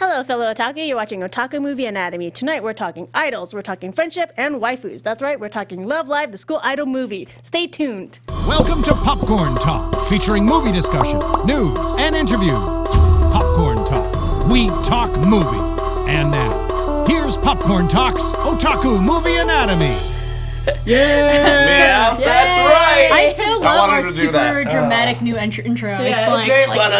Hello, fellow otaku. You're watching Otaku Movie Anatomy. Tonight we're talking idols, we're talking friendship, and waifus. That's right, we're talking Love Live, the school idol movie. Stay tuned. Welcome to Popcorn Talk, featuring movie discussion, news, and interviews. Popcorn Talk. We talk movies. And now, here's Popcorn Talk's Otaku Movie Anatomy. Yeah, that's right. I still love our to do super that. dramatic new intro. Yeah, It's like, very like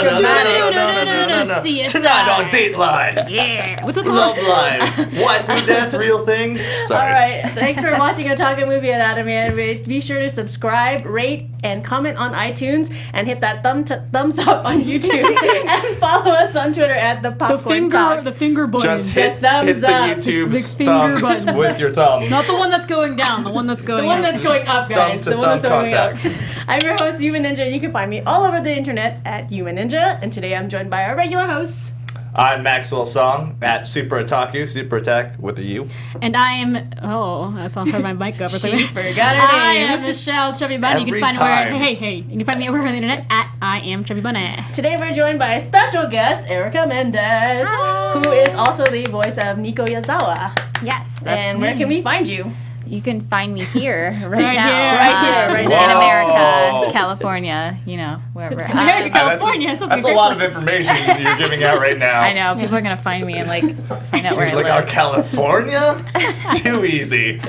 No. see it. Tonight on Dateline. Yeah. What's it Love called? Live. Waifu death, real things. Sorry. All right, thanks for watching Otaku Movie Anatomy. And be sure to subscribe, rate, and comment on iTunes, and hit that thumbs up on YouTube, and follow us on Twitter at the Popcorn Talk. The finger button. Just hit the thumbs up. YouTube The finger thumbs button. with your thumbs. Not the one that's going down. The one that's going The one up. that's going up, guys. Thumb The to one that's thumb going up. contact. I'm your host, Human Ninja. You can find me all over the internet at Human Ninja, and today I'm joined by our regular hosts. I'm Maxwell Song at Super Otaku, Super Attack with a U. And I am. Oh, that's all for my mic go for a She second. forgot her I name. am Michelle Chubby Bunny. You Every can find time. me where. Hey. You can find me over on the internet at I am Chubby Bunny. Today we're joined by a special guest, Erica Mendez, Hi. who is also the voice of Nico Yazawa. Yes, that's And where me. can we find you? You can find me here, right, Right now. here. Right in now. America, California, wherever. America, California. That's That's a lot of information you're giving out right now. I know, people are going to find me and, find out where I Like, live. California? Too easy.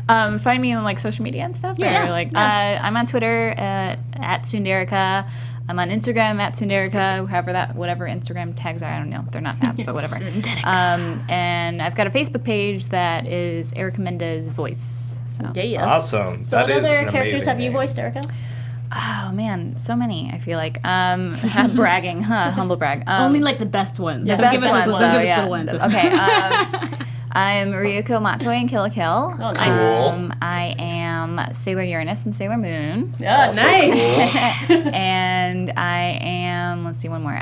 Find me on, social media and stuff. Yeah, Or, I'm on Twitter at Sunderica. I'm on Instagram at Sunderica, whatever Instagram tags are. I don't know. They're not ads, but whatever. And I've got a Facebook page that is Erica Mendez Voice. So. Yeah. Awesome. So That what is other an characters amazing have you name. voiced, Erica? Oh man, so many. I feel like bragging, humble brag. Only the best ones. The Don't best give us ones, the though, don't give us yeah. the ones. Okay. I'm Ryuko Matoi in Kill la Kill. Oh, nice. Cool. I am Sailor Uranus in Sailor Moon. Oh, Also nice. cool. And I am, let's see, one more.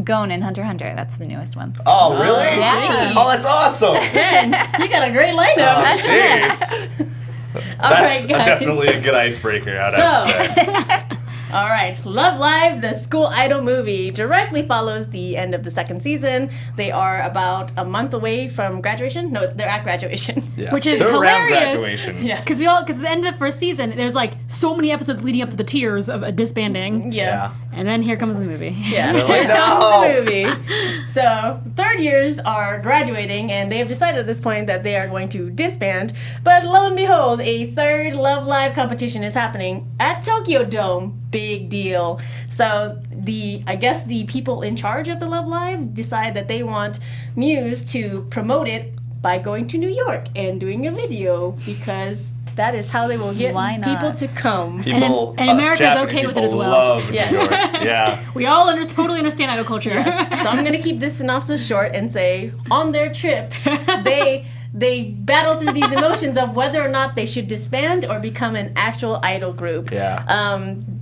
Gon in Hunter x Hunter. That's the newest one. Oh, really? Yeah. Oh, that's awesome. Man, you got a great lineup. Oh, jeez. All That's right, guys. definitely a good icebreaker, I'd have to say. All right, Love Live, the school idol movie, directly follows the end of the second season. They are about a month away from graduation. No, they're at graduation. Yeah. Which is They're around hilarious. graduation. Yeah. Because at the end of the first season, there's so many episodes leading up to the tears of a disbanding. Yeah. And then here comes the movie. Yeah. They're like, Here comes "No." the movie. So, third years are graduating, and they have decided at this point that they are going to disband. But lo and behold, a third Love Live competition is happening at Tokyo Dome. Big deal. So I guess the people in charge of the Love Live decide that they want Muse to promote it by going to New York and doing a video, because that is how they will get Why not? people to come. People, And America's Japanese okay with it people as well. Love New Yes. York. Yeah. We all totally understand idol culture. So I'm gonna keep this synopsis short and say, on their trip, they battle through these emotions of whether or not they should disband or become an actual idol group. Yeah.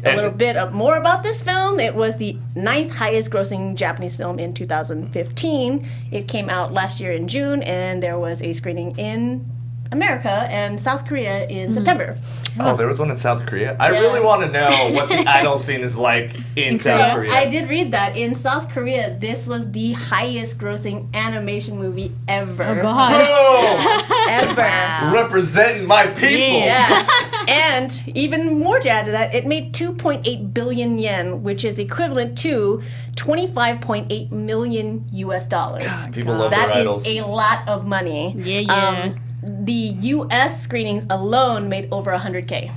A little bit more about this film. It was the 9th highest grossing Japanese film in 2015. It came out last year in June, and there was a screening in America and South Korea in September. Oh, there was one in South Korea? I Yeah. really want to know what the idol scene is like in South Korea. I did read that in South Korea, this was the highest grossing animation movie ever. Oh, God. Boom! Ever. Representing my people. Yeah. And even more to add to that, it made 2.8 billion yen, which is equivalent to 25.8 million US dollars. People love their That idols. is a lot of money. Yeah. The US screenings alone made over 100K.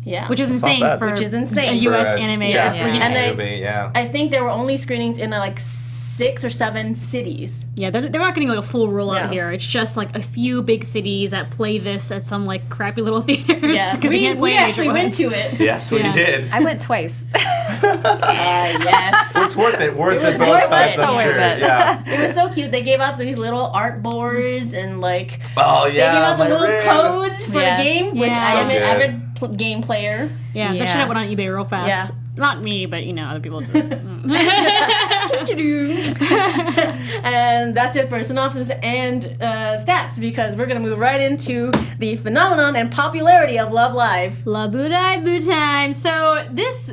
Yeah. Which is not insane bad. for Which is insane. a For U.S. For a anime. Japanese And I- movie, yeah. I think there were only screenings in 6 or 7 cities. Yeah, they're not getting a full rollout Yeah. here. It's just a few big cities that play this at some crappy little theaters. Yeah. 'cause they We can't play it actually went nationwide. to it. Yes, we Yeah. did. I went twice. Yes. It's worth it. Worth was it both worth times, it. I'm So worth sure. it. Yeah. It was so cute. They gave out these little art boards and Oh, they gave yeah. out the my little rig. codes for Yeah. the game, which Yeah. I am So an good. avid game player. Yeah, that Yeah. shit went on eBay real fast. Yeah. Not me, but other people do. And that's it for synopsis and stats, because we're going to move right into the phenomenon and popularity of Love Live. La Budai Boo time. So this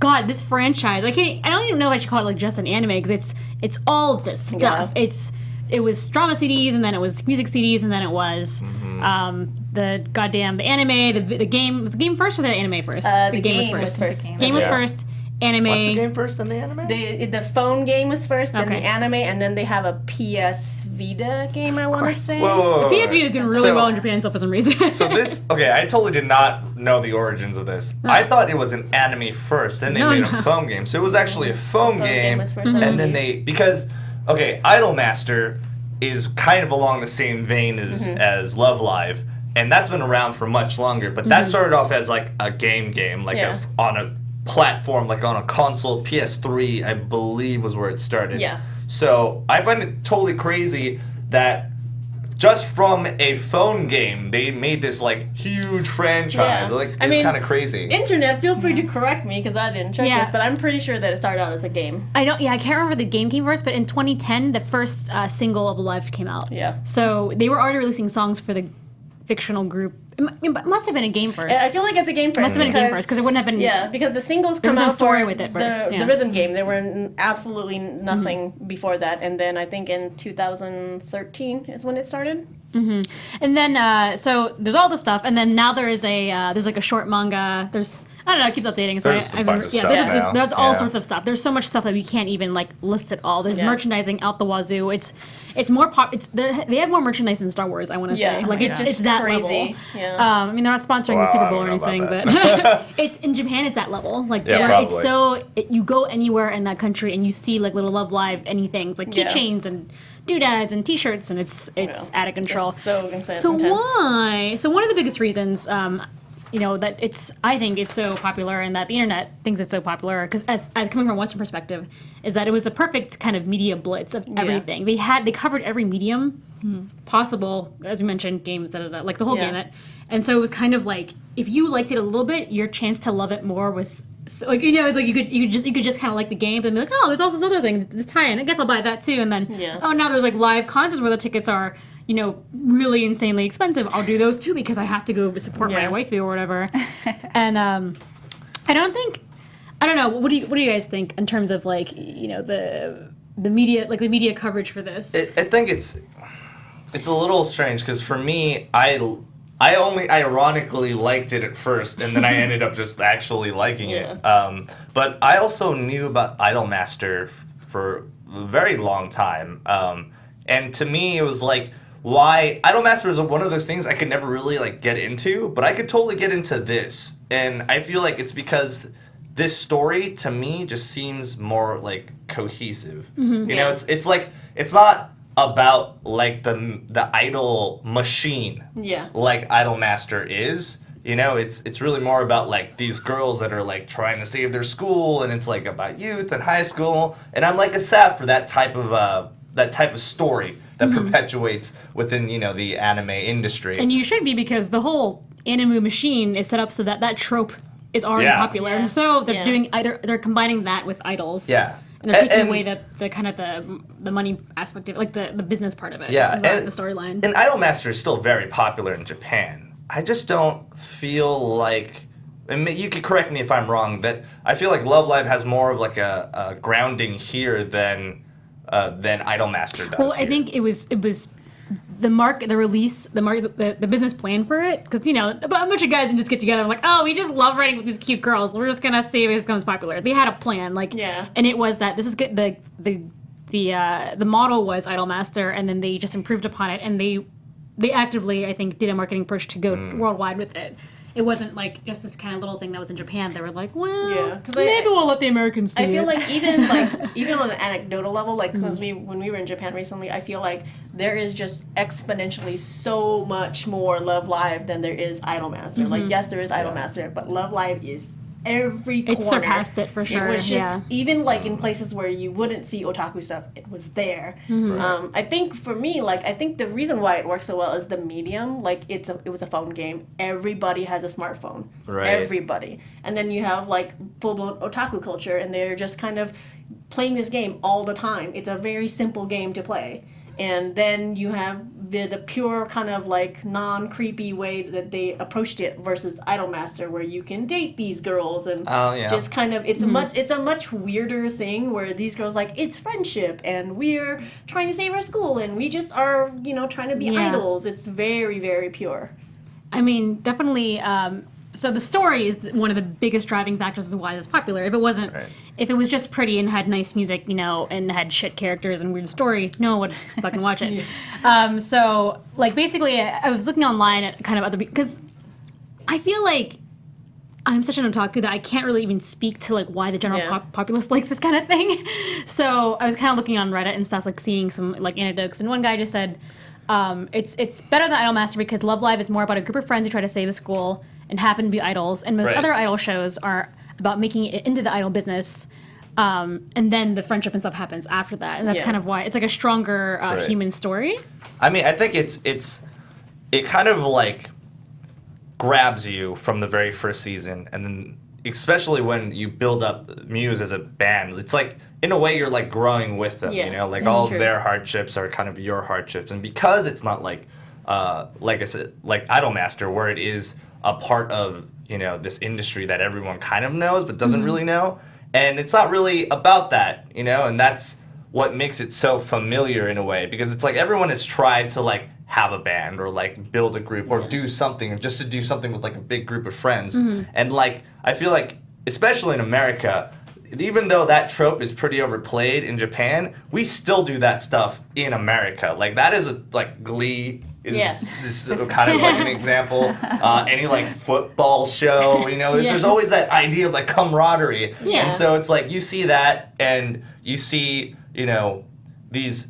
God, this franchise. I don't even know if I should call it like just an anime because it's all of this stuff. Yeah. It was drama CDs, and then it was music CDs, and then it was the anime, the game. Was the game first or the anime first? The game was first. Game was first. Anime. What's the game first, then the anime? The phone game was first, then Okay. the anime, and then they have a PS Vita game, I want to say. Whoa. PS Vita is doing really well in Japan still for some reason. So this, okay, I totally did not know the origins of this. I thought it was an anime first, then they made a phone game. So it was actually a phone game, was first, and then because Idolmaster is kind of along the same vein as Love Live, and that's been around for much longer, but that started off as like a game, like Yeah. on a platform, like on a console. PS3, I believe, was where it started. Yeah. So I find it totally crazy that just from a phone game, they made this like huge franchise. Yeah. Like, I it's mean, kind of crazy. Internet, feel free to correct me because I didn't check Yeah. this, but I'm pretty sure that it started out as a game. I can't remember the game came first, but in 2010, the first single of Live came out. Yeah. So they were already releasing songs for the fictional group. It must have been a game first. I feel like it's a game first. Must have been a game first because it wouldn't have been. Yeah, because the singles There come was no out story for with it first, the yeah. rhythm game. There were absolutely nothing before that, and then I think in 2013 is when it started. And then so there's all this stuff, and then now there is there's like a short manga. There's I don't know, it keeps updating. So There's a bunch of stuff now. there's all Yeah. sorts of stuff. There's so much stuff that we can't even like list it all. There's Yeah. merchandising out the wazoo. It's more pop. They have more merchandise than Star Wars. I want to say Yeah, like it's just that crazy. level. Yeah. I mean they're not sponsoring Wow, the Super I Bowl or don't know anything, about but it's in Japan. It's that level. Like Yeah, where it's probably. you go anywhere in that country and you see like little Love Live anything like Yeah. keychains and doodads and T-shirts and it's out of control. It's so intense. So why? So one of the biggest reasons, that I think it's so popular and that the internet thinks it's so popular, because as coming from a Western perspective, is that it was the perfect kind of media blitz of everything. They covered every medium possible, as we mentioned, games, like the whole Yeah. gamut. And so it was kind of like, if you liked it a little bit, your chance to love it more was like, it's like you could just kind of like the game and be like, oh, there's also this other thing, this tie-in. I guess I'll buy that too. And then, now there's like live concerts where the tickets are, really insanely expensive. I'll do those too because I have to go support my waifu or whatever. And I don't know. What do you guys think in terms of like the media, like the media coverage for this? I think it's a little strange because for me, I only ironically liked it at first, and then I ended up just actually liking it. But I also knew about Idolmaster for a very long time, and to me, it was like, why Idolmaster is one of those things I could never really like get into, but I could totally get into this, and I feel like it's because this story to me just seems more like cohesive. It's like it's not about like the idol machine, like Idolmaster is. It's really more about like these girls that are like trying to save their school, and it's like about youth and high school. And I'm like a sap for that type of story that perpetuates within the anime industry. And you should be, because the whole anime machine is set up so that trope is already popular. Yeah. So they're they're combining that with idols. Yeah. And they're taking away the kind of the money aspect of it, like the business part of it. Yeah, the storyline. And Idolmaster is still very popular in Japan. I just don't feel like, and you could correct me if I'm wrong, that I feel like Love Live has more of like a grounding here than Idolmaster does. Well, I think it was the market, the release, the business plan for it, because a bunch of guys can just get together and like, oh, we just love writing with these cute girls. We're just gonna see if it becomes popular. They had a plan, and it was that this is good. The model was Idolmaster, and then they just improved upon it, and they actively, I think, did a marketing push to go worldwide with it. It wasn't like just this kind of little thing that was in Japan. They were like, well, maybe we'll let the Americans do it. I feel like even on an anecdotal level, like because when we were in Japan recently, I feel like there is just exponentially so much more Love Live than there is Idolmaster. Like, yes, there is Idolmaster, but Love Live is every corner. It surpassed it for sure. It was just even like in places where you wouldn't see otaku stuff, it was there. I think for me, I think the reason why it works so well is the medium. Like it was a phone game. Everybody has a smartphone. Right. Everybody. And then you have like full blown otaku culture, and they're just kind of playing this game all the time. It's a very simple game to play. And then you have the pure kind of like non-creepy way that they approached it versus Idolmaster, where you can date these girls and just kind of it's a much weirder thing where these girls like it's friendship and we're trying to save our school and we just are trying to be idols. It's very, very pure. I mean, definitely. So the story is one of the biggest driving factors as why it's popular. If it wasn't, if it was just pretty and had nice music, and had shit characters and weird story, no one would fucking watch it. So, like, basically, I was looking online at kind of other, because I feel like I'm such an otaku that I can't really even speak to, like, why the general populace likes this kind of thing. So I was kind of looking on Reddit and stuff, like, seeing some, like, anecdotes, and one guy just said, it's better than Idolmaster because Love Live is more about a group of friends who try to save a school and happen to be idols, and most other idol shows are about making it into the idol business, and then the friendship and stuff happens after that, and that's kind of why it's like a stronger human story. I mean, I think it kind of like grabs you from the very first season, and then especially when you build up Muse as a band, it's like in a way you're like growing with them, like all of their hardships are kind of your hardships, and because it's not like I said, like Idolmaster, where it is a part of this industry that everyone kind of knows but doesn't really know, and it's not really about that, and that's what makes it so familiar in a way, because it's like everyone has tried to like have a band or like build a group or do something, or just to do something with like a big group of friends, and like I feel like especially in America, even though that trope is pretty overplayed in Japan, we still do that stuff in America. Like that is like Glee is kind of like an example. Any like football show, there's always that idea of like camaraderie. And so it's like you see that and you see, these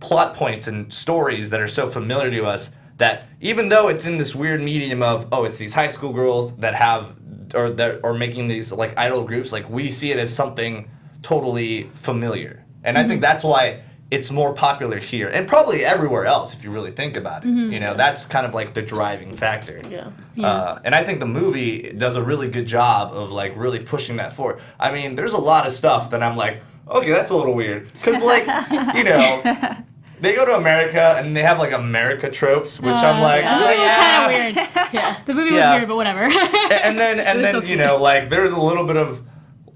plot points and stories that are so familiar to us that even though it's in this weird medium of, it's these high school girls that have or that are making these like idol groups, like we see it as something totally familiar. And I think that's why it's more popular here and probably everywhere else if you really think about it. That's kind of like the driving factor. And I think the movie does a really good job of like really pushing that forward. I mean, there's a lot of stuff that I'm like, okay, that's a little weird. Because like, they go to America and they have like America tropes, which I'm like, kind of weird. The movie was weird, but whatever. and then like there's a little bit of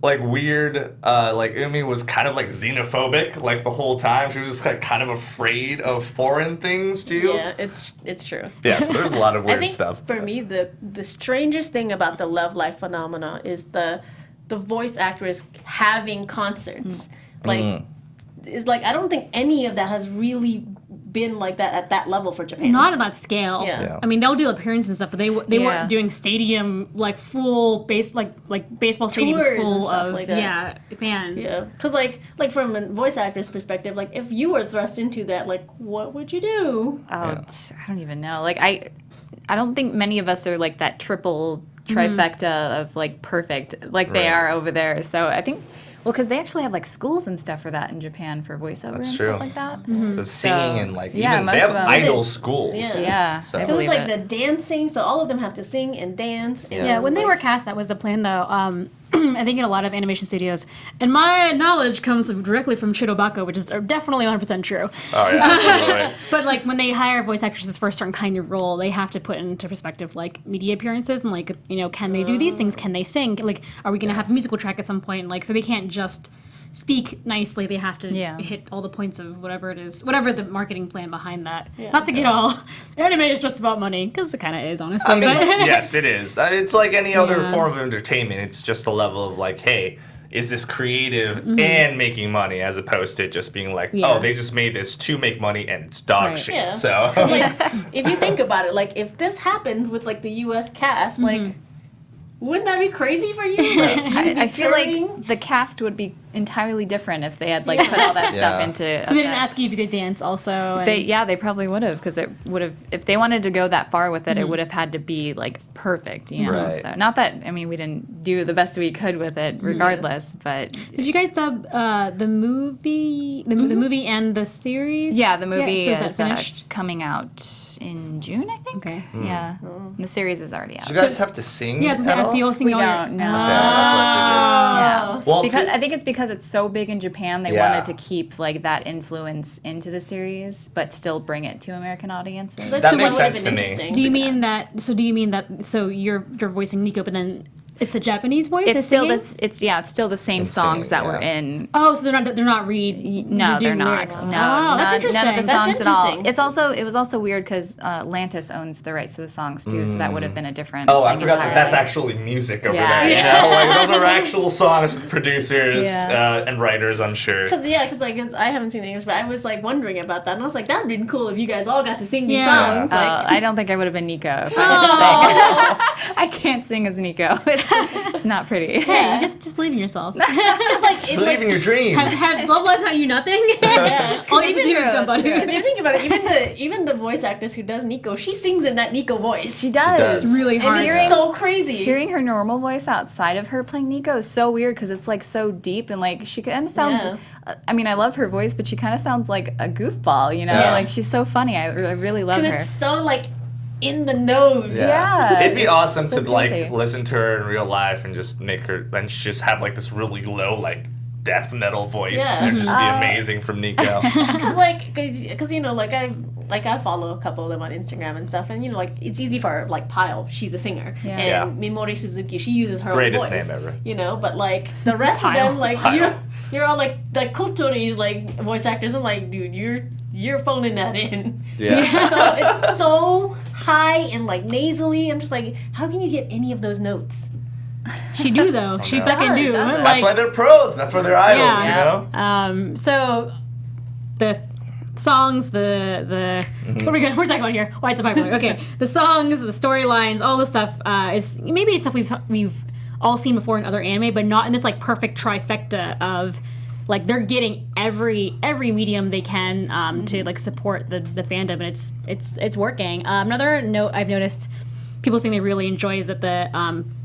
like weird, like Umi was kind of like xenophobic like the whole time. She was just like kind of afraid of foreign things too. Yeah, it's true. Yeah, so there's a lot of weird I think stuff. For me, the strangest thing about the Love Life phenomena is the voice actors having concerts. Like, it's like I don't think any of that has really been like that at that level for Japan. Not at that scale. Yeah. I mean, they'll do appearances and stuff, but they weren't doing stadium like full like baseball stadiums Tours full and stuff of like that. fans. Yeah, because like from a voice actor's perspective, like if you were thrust into that, like what would you do? I don't even know. Like I don't think many of us are like that triple trifecta of like perfect like they are over there. So I think. Well, because they actually have like schools and stuff for that in Japan for voiceover and stuff like that. The singing and like even most they have of them. idol schools. Yeah. So. I It was believe like the dancing, so all of them have to sing and dance. And When they were cast, that was the plan, though. I think in a lot of animation studios, and my knowledge comes directly from Chirobako, which is definitely 100% true. Oh yeah, absolutely. But like when they hire voice actresses for a certain kind of role, they have to put into perspective like media appearances and like can they do these things? Can they sing? Like, are we gonna have a musical track at some point? Like, so they can't just speak nicely. They have to hit all the points of whatever it is, whatever the marketing plan behind that. Not to get all anime is just about money, because it kind of is, honestly. I mean, yes, it is. It's like any other form of entertainment. It's just the level of like, hey, is this creative and making money, as opposed to just being like, oh, they just made this to make money and it's dog shit. Yeah. So like, if you think about it, like if this happened with like the U.S. cast, like. Wouldn't that be crazy for you? Like, I feel like the cast would be entirely different if they had like put all that stuff into. So they didn't ask you if you could dance, also. And They probably would have, because it would have, if they wanted to go that far with it, it would have had to be like perfect, Right. So not that we didn't do the best we could with it, regardless. But did you guys dub the movie, the movie and the series? yeah, the movie so is that is finished? coming out in June, I think. Okay. Yeah, and the series is already out. do you guys have to sing Yeah, at all? do you all sing We all your- don't know. Okay, that's what I figured. Yeah. Oh. Well, Because I think it's because it's so big in Japan, they Yeah. wanted to keep like that influence into the series, but still bring it to American audiences. But That still makes would've sense been to me. interesting. Do you mean that? So do you mean that? So you're voicing Nico, but then it's a Japanese voice? It's still singing? this. It's still the same And songs singing, that were yeah. in. Oh, so they're not No, they're redoing not. lyrics. No, Oh, that's interesting. none of the That's songs at all. interesting. It was also weird because Lantis owns the rights to the songs too, so that would have been a different. Oh, I like, forgot that entire- that's actually music over Yeah. there. Yeah. You know? Like, those are actual songs with producers Yeah. and writers, I'm sure. Cause I haven't seen the English, but I was like wondering about that, and I was like, that'd been cool if you guys all got to sing these Yeah. songs. Like, I don't think I would have been Nico. If I, I can't sing as Nico. It's not pretty. Hey, just believe in yourself. it's like it's Believe like, in your dreams. Have Love Life taught you nothing? yeah. All you have to do is true, go it's butter. true. Because if you think about it, even the voice actress who does Nico, she sings in that Nico voice. She does. does. It's really hard. And it's so crazy. Hearing her normal voice outside of her playing Nico is so weird because it's like so deep and like she kind of sounds. Yeah. I mean, I love her voice, but she kind of sounds like a goofball. You know, Yeah. like she's so funny. I really love Because her. it's so like in the nose. Yeah. It'd be awesome So to like crazy. listen to her in real life and just make her and just have like this really low like death metal voice. Yeah. And it'd just be amazing from Nico. Because you know, like I follow a couple of them on Instagram and stuff, and you know, like it's easy for like Pyle, she's a singer, Yeah. and Yeah. Mimori Suzuki, she uses her Greatest own voice. name ever. You know, but like the rest of Pyle. them, like Pyle. you're all like Kotori's like voice actors. I'm like, dude, you're phoning that in. Yeah. So it's so high and like nasally. I'm just like, how can you get any of those notes? She do though. She no. fucking do. Does it? That's why they're pros. That's why they're idols, Yeah. you know? So the songs, the what are we talking about here? Why it's so popular? Okay, the songs, the storylines, all this stuff is maybe it's stuff we've all seen before in other anime, but not in this like perfect trifecta of like they're getting every medium they can to like support the fandom, and it's working. Another note I've noticed people saying they really enjoy is that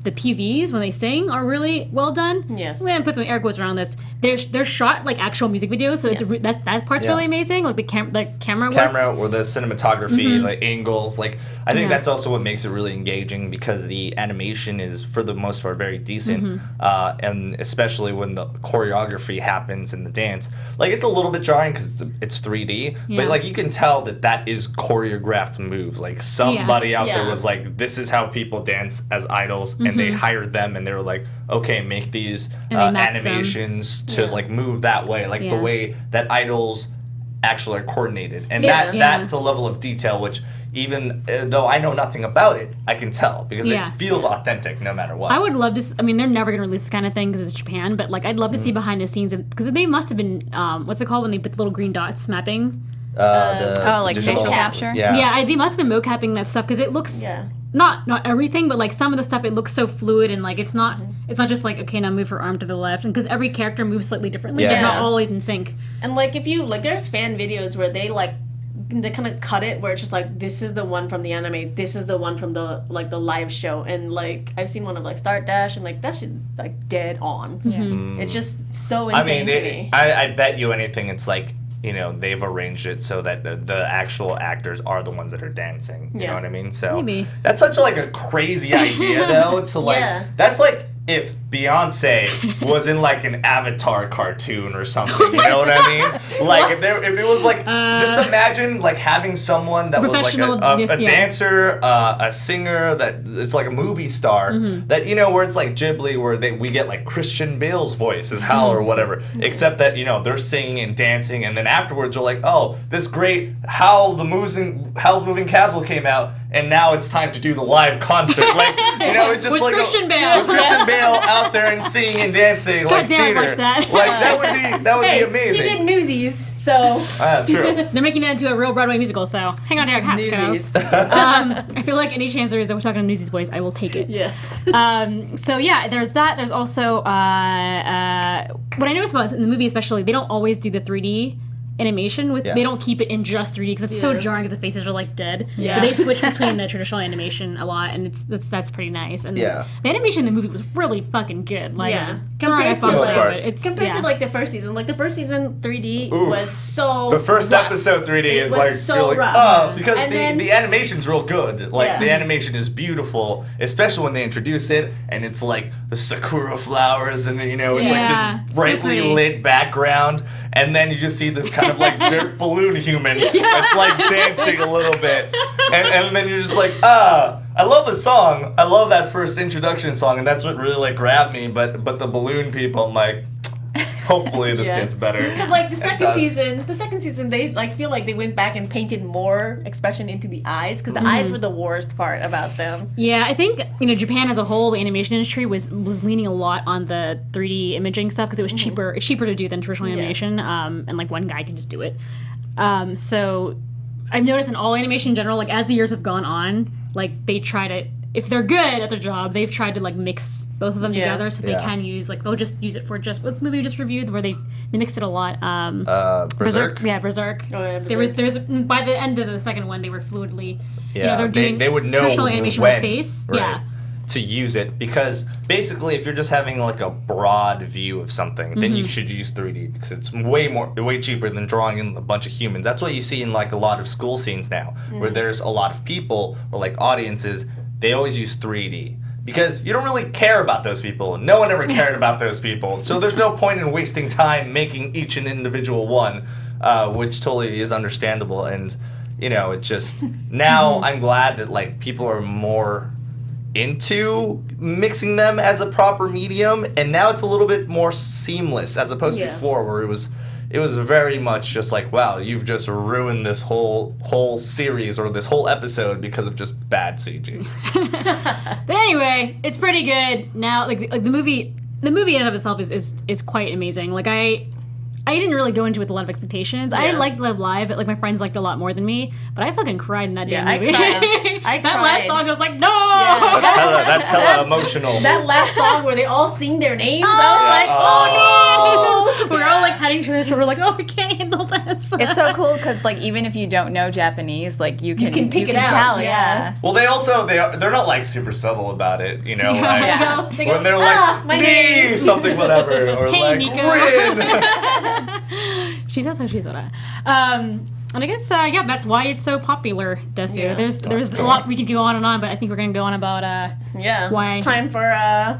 the PVs when they sing are really well done. Yes. I'm gonna put some air quotes around this. They're shot like actual music videos, so it's that part's Yeah. really amazing. Like the camera work. Camera or the cinematography, like angles, like I think Yeah. that's also what makes it really engaging because the animation is for the most part very decent, and especially when the choreography happens in the dance, like it's a little bit jarring because it's 3D, Yeah. but like you can tell that is choreographed moves. Like somebody out there Yeah. was like, this is how people dance as idols, and they hired them, and they were like, okay, make these And they mapped them. animations to Yeah. like move that way, like the Yeah. way that idols actually are coordinated, and Yeah. that's a level of detail which even though I know nothing about it, I can tell because Yeah. it feels authentic no matter what. I would love to. I mean, they're never gonna release this kind of thing because it's Japan. But like, I'd love to see behind the scenes because they must have been what's it called when they put the little green dots mapping. like digital- facial capture? Yeah. They must have been mocapping that stuff because it looks Yeah. not everything, but like some of the stuff it looks so fluid and like it's not just like okay now move her arm to the left, and because every character moves slightly differently, they're not Yeah. always in sync. And like if you like, there's fan videos where they kind of cut it where it's just like this is the one from the anime, this is the one from the like the live show, and like I've seen one of like Start Dash, and like that shit's like dead on. Yeah. It's just so I insane mean, to me. I bet you anything it's like, you know, they've arranged it so that the actual actors are the ones that are dancing. You Yeah. know what I mean? So Maybe. that's such like a crazy idea though to like Yeah. that's like if Beyonce was in like an Avatar cartoon or something, you know what I mean? Like if it was like just imagine like having someone that was like Professional, a yeah. dancer, a singer that it's like a movie star that you know where it's like Ghibli where we get like Christian Bale's voice as Hal or whatever, except that you know they're singing and dancing and then afterwards you're like, oh, this great Howl's Moving Castle came out and now it's time to do the live concert. Like you know it's just With like Christian Bale. with Christian Bale out there and singing and dancing like damn, theater. watch that. Like that would Hey, be amazing. he did Newsies, so True. They're making it into a real Broadway musical, so hang on to your hats, Newsies. kiddos. I feel like any chance there is that we're talking in Newsies voice, I will take it. yes. So yeah, there's that. There's also what I noticed about in the movie, especially, they don't always do the 3D animation. With Yeah. They don't keep it in just 3D because it's so jarring because the faces are like dead. Yeah. But they switch between the traditional animation a lot, and that's pretty nice. And Yeah. the animation in the movie was really fucking good. Like, compared to like the first season. Like the first season 3D Oof. was so The first rough. episode 3D It is was like so you're like, rough. oh, because And then- the animation's real good. Like Yeah. the animation is beautiful, especially when they introduce it, and it's like the sakura flowers, and it's Yeah, like this so brightly pretty. lit background, and then you just see this kind of like dirt balloon human that's like dancing a little bit, and then you're just like, I love the song. I love that first introduction song, and that's what really like grabbed me. But the balloon people, I'm like, hopefully this gets better. Because like the It second does. season, they like feel like they went back and painted more expression into the eyes because the eyes were the worst part about them. Yeah, I think Japan as a whole, the animation industry was leaning a lot on the 3D imaging stuff because it was cheaper. It's cheaper to do than traditional animation, and like one guy can just do it. So I've noticed in all animation in general, like as the years have gone on, like they try to, if they're good at their job, they've tried to like mix both of them together so they can use like they'll just use it for just what's the movie we just reviewed where they mixed it a lot. Berserk. Yeah, Berserk. Oh, yeah, There's by the end of the second one they were fluidly. Yeah, they're doing they would know traditional animation when, with face. right, Yeah. to use it, because basically if you're just having like a broad view of something, then you should use 3D because it's way cheaper than drawing in a bunch of humans. That's what you see in like a lot of school scenes now, where there's a lot of people or like audiences. They always use 3D because you don't really care about those people. No one ever cared about those people, so there's no point in wasting time making each an individual one, which totally is understandable. And it's just now I'm glad that like people are more into mixing them as a proper medium, and now it's a little bit more seamless as opposed to before, where it was very much just like, wow, you've just ruined this whole series or this whole episode because of just bad CG. But anyway, it's pretty good now. Like the movie in and of itself is quite amazing. Like I didn't really go into it with a lot of expectations. I liked Love Live, but like my friends liked it a lot more than me. But I fucking cried in that damn movie. I that last cried. song, I was like, no. That's hella emotional. That last song where they all sing their names, I was like, oh no! We're all like patting each other's shoulder, like, oh, we can't handle this. It's so cool because like even if you don't know Japanese, like you can pick it out, tell, yeah. Well, they're not like super subtle about it, like They go, when they're like my me name. something whatever, or Hey, like Nico. Rin. She's also and I guess that's why it's so popular, Desu. Yeah. There's a lot we could go on and on, but I think we're gonna go on about why. It's time for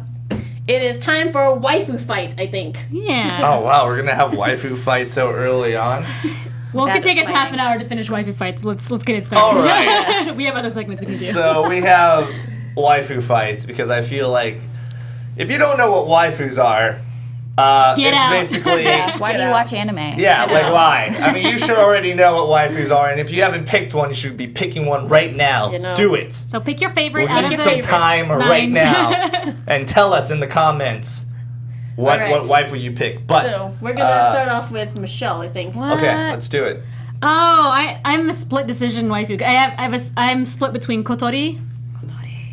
it is time for a waifu fight, I think. Yeah. Oh wow, we're gonna have waifu fight so early on. Well, it could That's take us half exciting. an hour to finish waifu fights. Let's get it started. All right. We have other segments we can do. So we have waifu fights because I feel like if you don't know what waifus are, Get it's out. basically Why do you watch anime? yeah, like why? I mean, you should already know what waifus are, and if you haven't picked one, you should be picking one right now. Do it. So pick your favorite We'll out of need the some time right 9. now, and tell us in the comments what Alright. waifu you pick. But So we're gonna start off with Michelle, I think. What? okay, let's do it. Oh, I'm a split decision waifu. I'm split between Kotori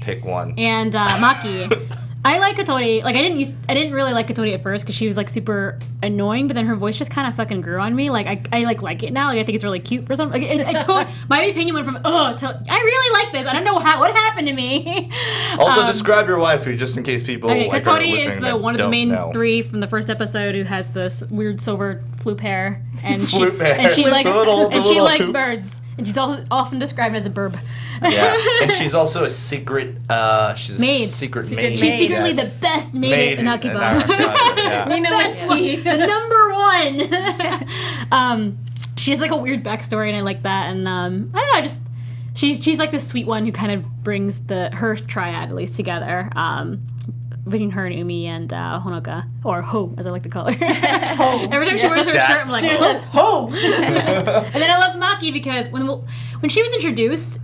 Pick one. and Maki. I like Kotori. Like I didn't really like Kotori at first because she was like super annoying, but then her voice just kind of fucking grew on me. Like I like it now. Like I think it's really cute for some. Like my opinion went from to I really like this. I don't know what happened to me. Also, describe your waifu just in case people Okay, like, are Kotori listening is that one of the don't main know. 3 from the first episode who has this weird silver floop hair, and Floop hair. and she The likes little likes hoop. birds, and she's often described as a burb. Yeah, and she's also a secret. She's Maid. a secret Secret maid. maid. She's secretly yes. the best maid in Akiba. Yeah. Nina Litsky. The number one. She has like a weird backstory, and I like that. And I don't know, she's like the sweet one who kind of brings her triad at least together. Between her and Umi and Honoka, or Ho, as I like to call her. Every time she wears her shirt, I'm like, She "Oh." says, "Ho!" And then I love Maki because when she was introduced,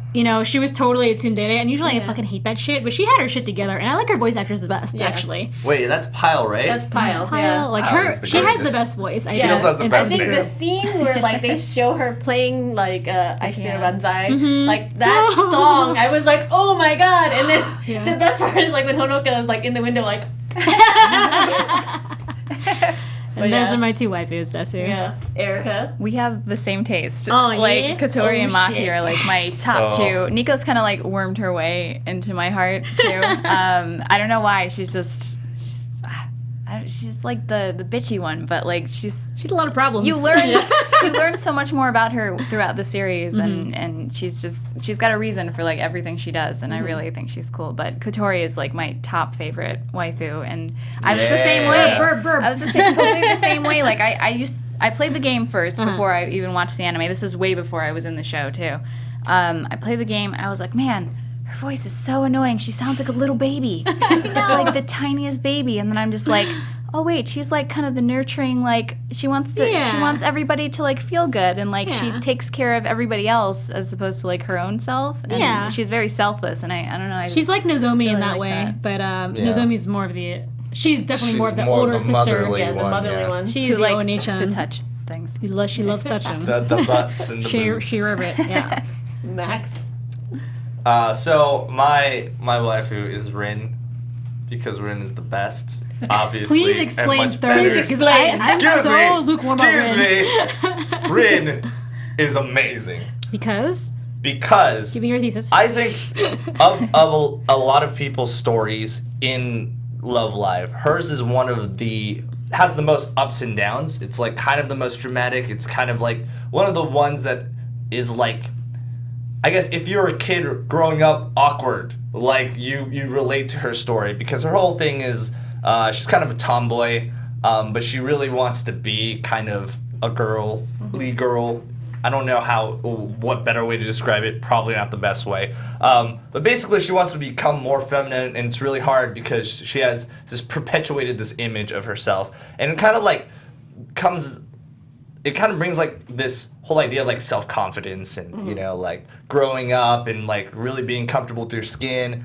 she was totally a tsundere, and usually I fucking hate that shit, but she had her shit together, and I like her voice actress the best, actually. Wait, that's Pile, right? That's Pyle. Pyle, Yeah. like Pyle her, is the she has the greatest. best voice. She also has the in best I every think name. the group. scene where like they show her playing like Aishiteru Yeah. Banzai, like that song, I was like, oh my god! And then Yeah. the best part is like when Honoka is like in the window, like. That But Those yeah. are my two waifus, Desu. Yeah, Erica. We have the same taste. Oh, like yeah? Kotori and Maki shit. are like my top Oh. two. Nico's kind of like wormed her way into my heart too. I don't know why. She's like the bitchy one, but like she's a lot of problems. you learn so much more about her throughout the series, and she's got a reason for like everything she does, and I really think she's cool. But Kotori is like my top favorite waifu, and I was the same way. Burp, burp. I was totally the same way. Like I played the game first before I even watched the anime. This was way before I was in the show too. I played the game and I was like, man, her voice is so annoying. She sounds like a little baby. It's like the tiniest baby. And then I'm just like, oh wait, she's like kind of the nurturing, like she wants everybody to like feel good, and like she takes care of everybody else as opposed to like her own self. And she's very selfless, and I don't know. She's like Nozomi in really that like way, that. but Nozomi's more of the. She's definitely more of the more older the sister. motherly Yeah, the one, motherly yeah. one. She's who the likes Oni-chan. to touch things. She loves touching. The butts and the boobs. She rub it. Yeah. Max. So my waifu is Rin, because Rin is the best, obviously. Please and explain much thoroughly. better. Because I'm Excuse so me. lukewarm about Excuse Rin. me. Rin is amazing Because because give me your thesis. I think of a lot of people's stories in Love Live, hers is one of the has the most ups and downs. It's like kind of the most dramatic. It's kind of like one of the ones that is like, I guess if you're a kid growing up awkward, like you relate to her story, because her whole thing is she's kind of a tomboy, but she really wants to be kind of a girly girl. I don't know what better way to describe it. Probably not the best way. But basically, she wants to become more feminine, and it's really hard because she has just perpetuated this image of herself, and it kind of like brings like this whole idea of like self-confidence and you know, like growing up and like really being comfortable with your skin.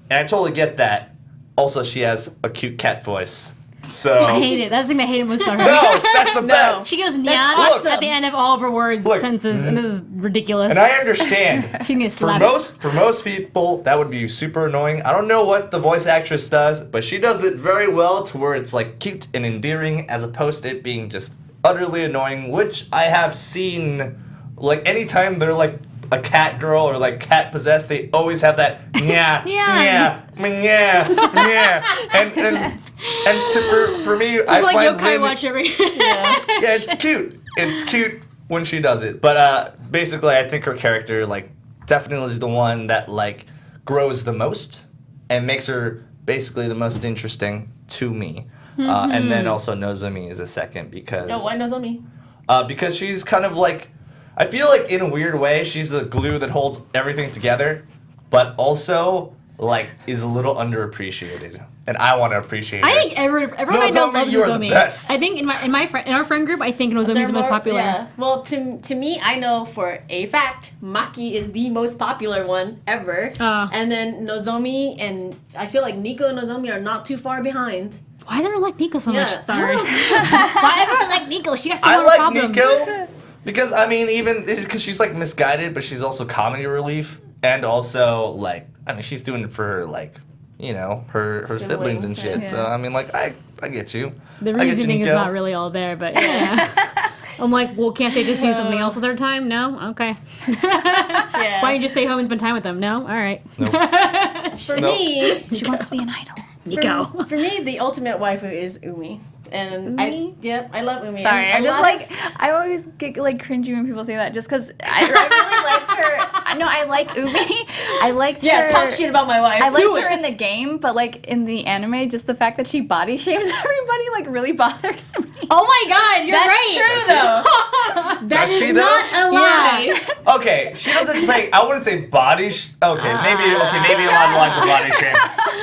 And I totally get that. Also, she has a cute cat voice. So I hate it. That's the thing I hate most about her. no, that's the best. She goes nyan awesome. at the end of all of her words, Look. sentences, and this is ridiculous. And I understand. She can get For slapped. most people, that would be super annoying. I don't know what the voice actress does, but she does it very well to where it's like cute and endearing, as opposed to it being just utterly annoying, which I have seen. Like anytime they're like a cat girl or like cat possessed, they always have that yeah Yeah. and for me, It's I like find yokai Rin- watch every. Yeah. yeah, it's cute. It's cute when she does it. But basically, I think her character like definitely is the one that like grows the most and makes her basically the most interesting to me. And then also Nozomi is a second because Oh, why Nozomi? because she's kind of like, I feel like in a weird way she's the glue that holds everything together, but also like is a little underappreciated. And I want to appreciate I her. think everyone I know Nozomi, loves you are the Nozomi. best. I think in our friend group, I think Nozomi's the most popular. Yeah. Well, to me, I know for a fact, Maki is the most popular one ever. And then Nozomi and I feel like Nico and Nozomi are not too far behind. Why does everyone like Nico so Yeah. much? Sorry. Why everyone like Nico? She got I similar like problems. Nico because I mean even because she's like misguided, but she's also comedy relief, and also like I mean she's doing it for her, like you know her siblings and shit. Yeah. So I mean like I get you. The I get you, reasoning is Nico. not really all there, but yeah. I'm like, well, can't they just do something else with their time? No? Okay. Yeah. Why don't you just stay home and spend time with them? No? All right. For Nope. me, She wants to be an idol. Nico. for me, the ultimate waifu is Umi. And Umi? I love Umi. Sorry, And I'm a just lot like, I always get like cringy when people say that just because I really liked her. No, I like Umi. I liked her. talk shit about my wife. I Do liked her it. in the game, but like in the anime, just the fact that she body shames everybody like really bothers me. Oh my god, you're That's right. true though. That Does is she, not though? a lie. Okay, she doesn't say. I wouldn't say body. Okay, maybe along the lines of body shame.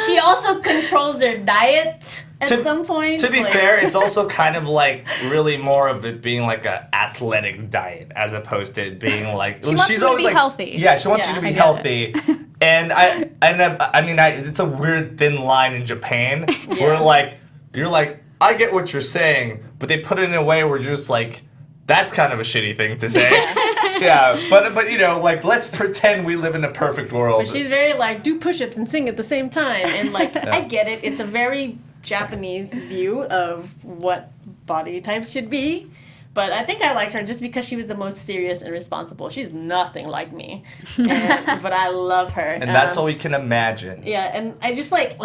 She also controls their diet at To- some point. To be like- fair, it's also kind of like really more of it being like a athletic diet as opposed to it being like She wants she's you to always be like healthy. Yeah, she wants Yeah, you to I be get healthy. And I mean it's a weird thin line in Japan where like you're like I get what you're saying, but they put it in a way where you're just like that's kind of a shitty thing to say. Yeah, but you know, like let's pretend we live in a perfect world. But she's very like do push-ups and sing at the same time, and like I get it. It's a very Japanese view of what body types should be. But I think I liked her just because she was the most serious and responsible. She's nothing like me, but I love her. And that's all we can imagine. Yeah, and I just like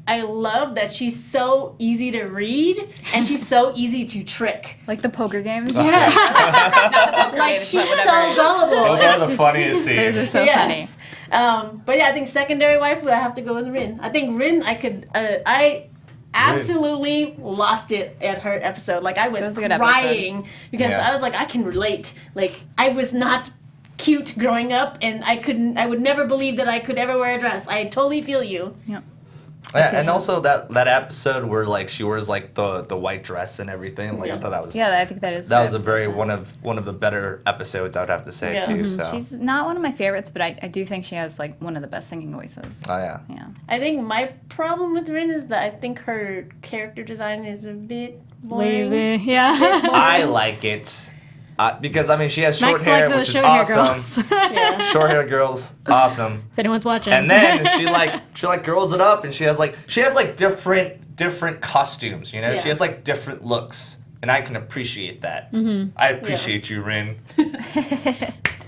I love that she's so easy to read and she's so easy to trick. Like the poker games? Yeah. Not the poker Like games, she's but so whatever. gullible. Those are the She's- funniest scenes. Those are so yes. But yeah, I think secondary waifu, I have to go with Rin. I think Rin, I absolutely lost it at her episode. Like I was It was a good episode. crying because Yeah. I was like, I can relate. Like I was not cute growing up, and I would never believe that I could ever wear a dress. I totally feel you. Yep. Yeah, and also that episode where like she wears like the white dress and everything. Like I thought that was Yeah, I think that is. that good was a very episode. one of the better episodes I would have to say Yeah. too. So She's not one of my favorites, but I do think she has like one of the best singing voices. oh yeah. Yeah. I think my problem with Rin is that I think her character design is a bit boring. Lazy. Yeah. I like it because I mean she has short Max hair, likes the which is short hair awesome. girls. Yeah. Short hair girls, awesome. If anyone's watching. And then she girls it up, and she has like different costumes. You know, Yeah. she has like different looks, and I can appreciate that. Mm-hmm. I appreciate you, Rin.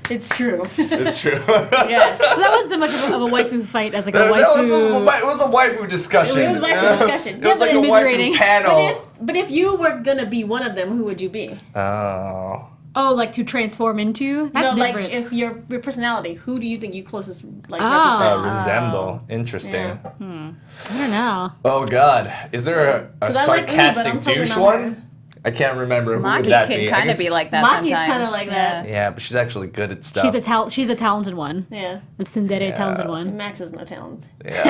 It's true. It's true. Yes. So that wasn't so much of a waifu fight as like a That waifu. it was a waifu discussion. It was a waifu discussion. It was Yeah, like a but immiserating. waifu panel. But if you were gonna be one of them, who would you be? Oh. Oh, like to transform into? That's no, different. like if your personality, who do you think you closest like Oh. represent? Resemble. Interesting. Yeah. I don't know. Oh God, is there a 'Cause I like me, but sarcastic I'm totally douche not one? her. I can't remember. Who would Maki that can be? I kind of guess- be like that Maki's sometimes. kinda like that. Yeah, but she's actually good at stuff. She's a talented one. Yeah. The tsundere talented one. Max has no talent. Yeah.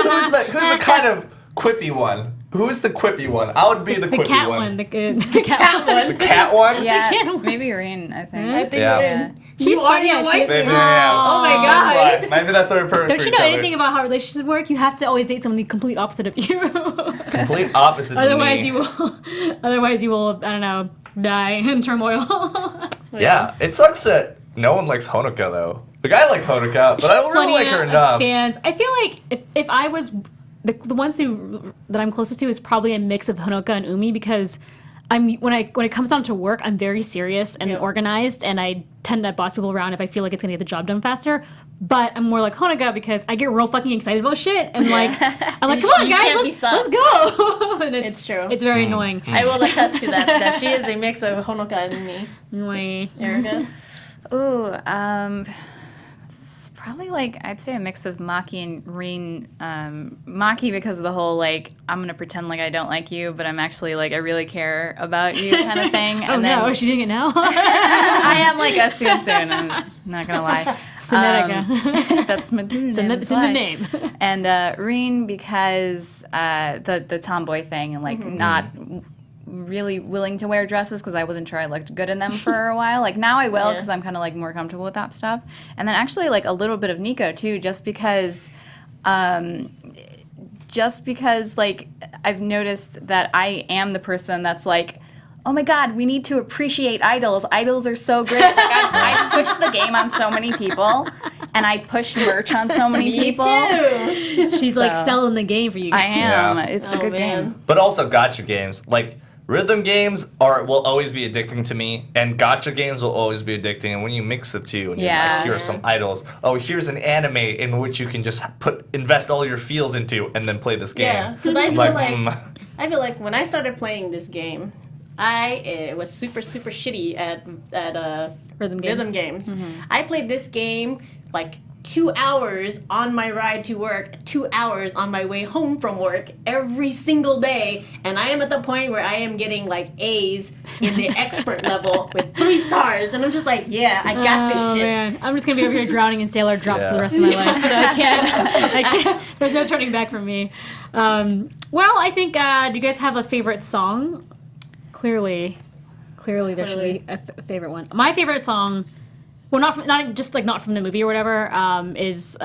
Who's the kind of quippy one? Who's the quippy one? I would be the The quippy cat one. one. The cat one. The cat one? Yeah, can't- maybe Rain, I think. I think Yeah. you're Yeah. in. You are funny, your yeah, wife. she's- Maybe, yeah. Oh my That's god. why. Maybe that's what we're perfect Don't for you each know other. anything about how relationships work? You have to always date someone the complete opposite of you. Complete opposite Otherwise, of me. you will. Otherwise, you will. I don't know. Die in turmoil. Yeah, it sucks that no one likes Honoka though. Like I like Honoka, but I don't really like her enough. Fans. I feel like if I was the ones that I'm closest to is probably a mix of Honoka and Umi because when it comes down to work, I'm very serious and organized, and I tend to boss people around if I feel like it's gonna get the job done faster. But I'm more like Honoka because I get real fucking excited about shit, and I'm like, come on, You guys, can't be let's stopped. go. And It's true. It's very annoying. I will attest to that she is a mix of Honoka and me. Anyway. Erica? Ooh, it's probably like I'd say a mix of Maki and Rin. Maki because of the whole like I'm gonna pretend like I don't like you, but I'm actually like I really care about you kind of thing. Oh And no, then is she doing it now? I am like a soon. I'm just not gonna lie. Synerica. That's my name. It's in the that's why. name. And Rin because the tomboy thing and like not really willing to wear dresses because I wasn't sure I looked good in them for a while. Like now I will because I'm kind of like more comfortable with that stuff. And then actually like a little bit of Nico too, just because like I've noticed that I am the person that's like, oh my God, we need to appreciate idols. Idols are so great. Like I push the game on so many people, and I push merch on so many people. too. She's like So- selling the game for you. I am. Yeah. It's a Oh, good man. game. But also gacha games. Like rhythm games will always be addicting to me, and gacha games will always be addicting. And when you mix the two, and you're Yeah. like, here are some idols. Oh, here's an anime in which you can just invest all your feels into, and then play this game. Yeah, because I I'm I feel like when I started playing this game, I was super shitty at Rhythm games. rhythm games. I played this game like 2 hours on my ride to work, 2 hours on my way home from work every single day, and I am at the point where I am getting like A's in the expert level with 3 stars, and I'm just like, yeah, I got this Oh shit. man, I'm just gonna be over here drowning in sailor drops for the Yeah. rest of my life. So I can't. There's no turning back for me. Well, I think. Do you guys have a favorite song? Clearly, there should be a favorite one. My favorite song, well, not just like not from the movie or whatever, is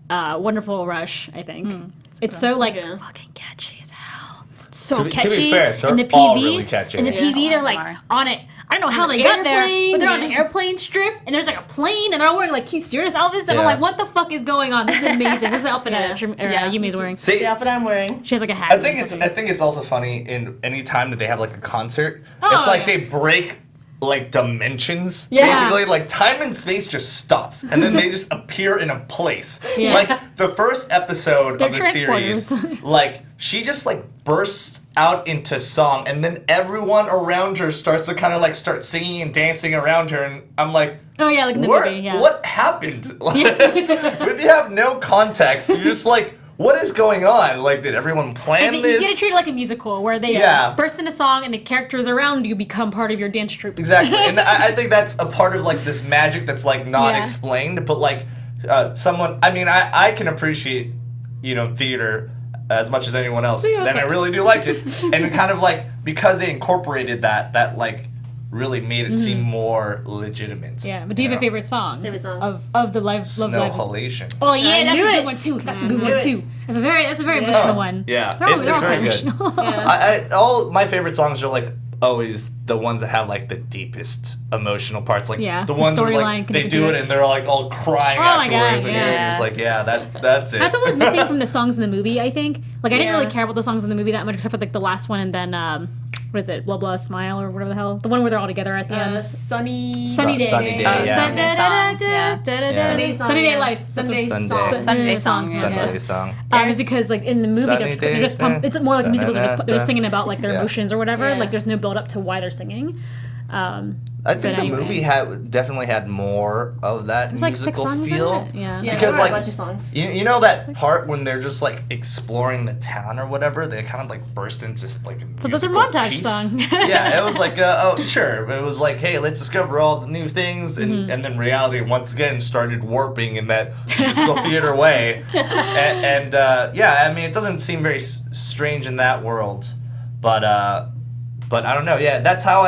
"Wonderful Rush." I think it's so like Yeah. fucking catchy as hell. So To be catchy. fair, they're in the PV, all really catchy. In the Yeah. PV, they're All like of them on it. don't know how they got there, Airplane, but they're on yeah. an airplane strip, and there's like a plane, and they're all wearing like cute stewardess outfits, and I'm Yeah. like, what the fuck is going on? This is amazing. This is the outfit Yumi's wearing. See, The outfit I'm wearing. She has like a hat. I think it's also funny in any time that they have like a concert. Oh, it's like yeah. they break like dimensions. Yeah. Basically, like time and space just stops, and then they just appear in a place. Yeah. Like the first episode They're of the series, transporters. like she just like bursts out into song, and then everyone around her starts to kind of like start singing and dancing around her, and I'm like. Oh yeah, like in the What, movie. Yeah. what happened? Like, if you have no context, you're just like, what is going on? Like, did everyone plan You this? get to treat it like a musical where they Yeah. burst into song and the characters around you become part of your dance troupe. Exactly, and I think that's a part of like this magic that's like not Yeah. explained, but like someone. I mean, I can appreciate theater as much as anyone else, Yeah, and I okay. really do like it, and kind of like because they incorporated that like really made it seem more legitimate. Yeah, but do you have a favorite song? Favorite song? Of the Love Live? Snowhalation. Oh yeah, I that's knew a it. good one too. That's a good Knew one it. too. That's a very Yeah. emotional one. Yeah, They're all it's quite very good. emotional. Yeah. All my favorite songs are like always the ones that have like the deepest emotional parts, like Yeah, the the ones where storyline like can they do do it. it and they're like all crying Oh my God, afterwards, and yeah. you're just like, yeah, that's it. That's what was missing from the songs in the movie, I think. Like, I didn't Yeah. really care about the songs in the movie that much, except for, like, the last one and then, what is it? Blah, blah, smile or whatever the hell. The one where they're all together at the end. Sunny Sunny Day. Sunny Day, Oh, yeah. Sun- da- da- da- Yeah. da- da- Yeah. da- Sunny Day Life. That's Sunday what- Sunday. song. Sunday song. Yeah. Sunday yes. song. It's because like in the movie Sunny they're just days, pumped. It's more like musicals. They're just singing about like their Yeah. emotions or whatever. Yeah. Like there's no build up to why they're singing. I think But the anyway. movie definitely had more of that There's like 6 musical songs feel. in it. Yeah. Yeah, Because, there were like, a bunch of songs. You know that part when they're just like exploring the town or whatever? They kind of like burst into like a So those are musical montage piece. songs. Yeah, it was like, oh sure, it was like, hey, let's discover all the new things, and, Mm-hmm. and then reality once again started warping in that musical theater way, and yeah, I mean it doesn't seem very strange in that world, but I don't know. Yeah, that's how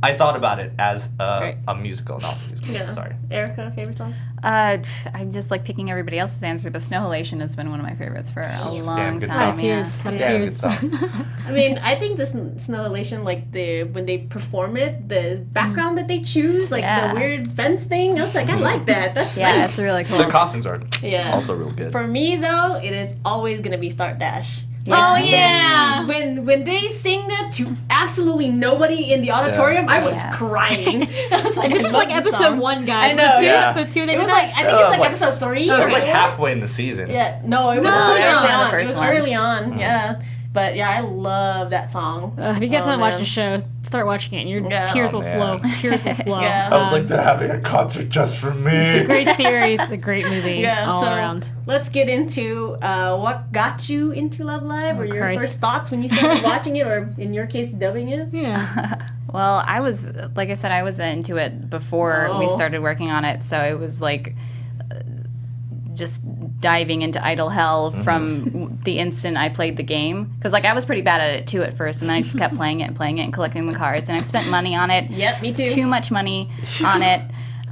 I thought about it as Right. a musical, and also musical. Yeah. Sorry. Erica, favorite song? I'm just like picking everybody else's answer, but Snowhalation has been one of my favorites for a Damn long good time. song. Lot of tears. Yeah. Lot of Damn, tears. good song. I mean, I think this Snowhalation, like when they perform it, the background that they choose, like Yeah. the weird fence thing, I was like, I like that. That's Yeah, nice. it's really cool. The costumes are Yeah. also real good. For me though, it is always gonna be Start Dash. Oh yeah. When they sing that to absolutely nobody in the auditorium, I was Yeah. crying. I was like, This I is love like this episode song. 1, guys. I know. Yeah. Episode 2, they It did was that? like I think It it's was like like episode 3. It was or like four. halfway in the season. Yeah, no, it was No, early no. on. One of the It first was ones. early on. Yeah, but yeah, I love that song. If you guys haven't watched man. the show, start watching it and your Yeah. tears Oh, will man. flow. Tears will flow. Yeah. I was like, they're having a concert just for me. Great series, a great movie Yeah, all so around. let's get into what got you into Love Live, or your Christ. first thoughts when you started watching it, or in your case, dubbing it. Yeah. Well, I was, like I said, I was into it before we Oh. started working on it, so it was like just diving into idle hell from the instant I played the game. Because like I was pretty bad at it too at first, and then I just kept playing it and collecting the cards, and I've spent money on it. Yep, me too. Too much money on it.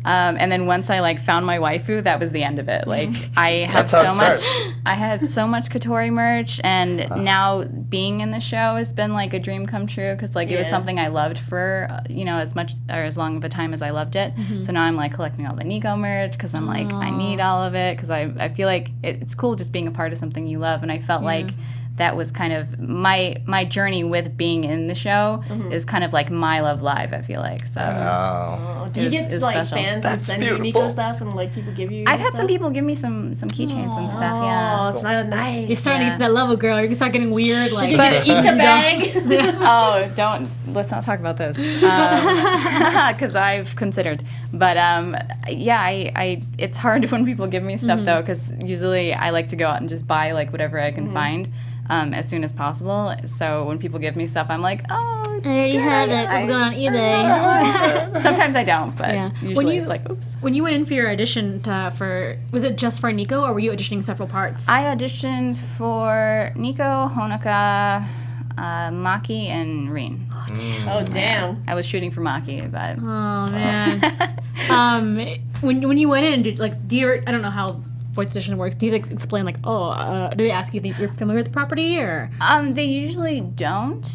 And then once I like found my waifu, that was the end of it. Like I have That's how so it much, starts. I have so much Katori merch, and now being in the show has been like a dream come true because like it was Yeah. something I loved for as much or as long of a time as I loved it. So now I'm like collecting all the Nico merch because I'm like I need all of it because I feel like it's cool just being a part of something you love, and I felt like that was kind of my journey with being in the show is kind of like my Love Live, I feel like. So Oh, do you Is- get is like special. fans That's and send you beautiful. Nico stuff, and like people give you? I've had some stuff? people give me some keychains and stuff, Oh, yeah. it's not nice. You're starting to get to that level, girl. You're gonna start getting weird. Like, You get an Ita bag. Oh, let's not talk about those. Because I've considered. But yeah, I it's hard when people give me stuff though, because usually I like to go out and just buy like whatever I can find as soon as possible. So when people give me stuff, I'm like, oh, there you have it. It's going on eBay. sometimes I don't, but Yeah. usually When you- it's like, oops. When you went in for your audition was it just for Nico, or were you auditioning several parts? I auditioned for Nico, Honoka, Maki, and Rin. Oh damn. I was shooting for Maki, but Oh man. When you went in, do you, I don't know how voice edition works? Do you like explain like, do they ask you if you're familiar with the property or? They usually don't.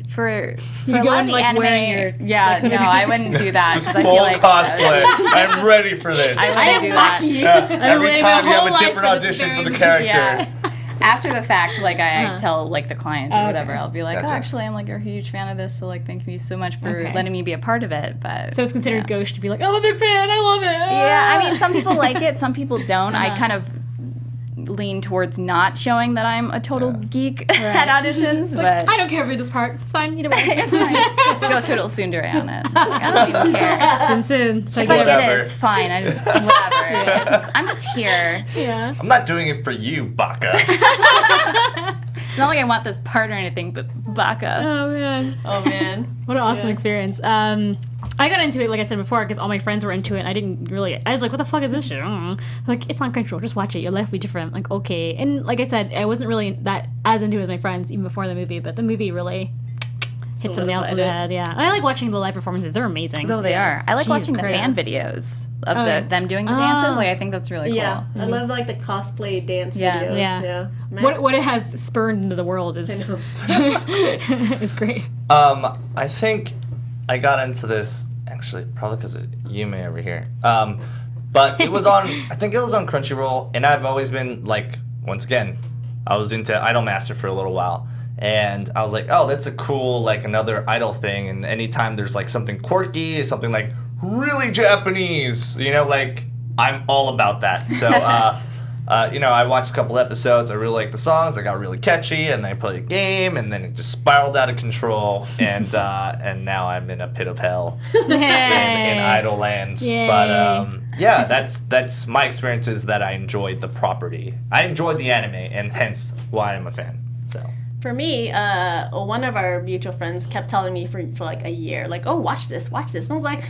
For a go lot in, of the like, anime, wearing your, yeah, like, no, I wouldn't do that. Just 'cause I full feel like cosplay. I'm ready for this. I I wouldn't am do that. Maki. Yeah, every waiting time my you have whole a life different for this audition for the very- character. Yeah. After the fact, like I tell like the client or Okay. whatever, I'll be like, Gotcha. oh, actually, I'm like a huge fan of this, so like thank you so much for Okay. letting me be a part of it. But So it's considered yeah. gauche to be like, oh, I'm a big fan, I love it. Yeah, I mean, some people like it, some people don't. I Uh-huh. kind of lean towards not showing that I'm a total geek at auditions, but I don't care for this part. It's fine. Either way. it's fine. Let's go total tsundere on it. It's like, I don't even care. Soon. So If I get Whatever. it, it's fine. I just whatever. I'm just here. yeah. I'm not doing it for you, Baka. It's not like I want this part or anything, but baka. Oh man. Oh man. What an awesome experience. I got into it, like I said before, because all my friends were into it, and I was like, what the fuck is this shit? I don't know. Like, it's on Crunchyroll, just watch it, your life will be different. Like, okay. And like I said, I wasn't really that as into it with my friends, even before the movie, but the movie really hit some nails on the head, yeah. And I like watching the live performances, they're amazing. Though they are. I like Jesus watching the Christ. fan videos of yeah. them doing the dances. Like, I think that's really cool. Yeah, I love like the cosplay dance Yeah. videos. Yeah. Yeah. What it has spurned into the world is, know. is great. I think I got into this actually probably because of Yume over here. But it was on. I think it was on Crunchyroll, and I've always been like, once again, I was into Idolmaster for a little while, and I was like, oh, that's a cool like another idol thing. And anytime there's like something quirky, something like really Japanese, you know, like I'm all about that. So. You know, I watched a couple episodes. I really liked the songs. They got really catchy, and then I played a game, and then it just spiraled out of control. And now I'm in a pit of hell in Idol Land. Yay. But yeah, that's my experience is that I enjoyed the property. I enjoyed the anime, and hence why I'm a fan. So. For me, one of our mutual friends kept telling me for like a year, like, oh, watch this. And I was like,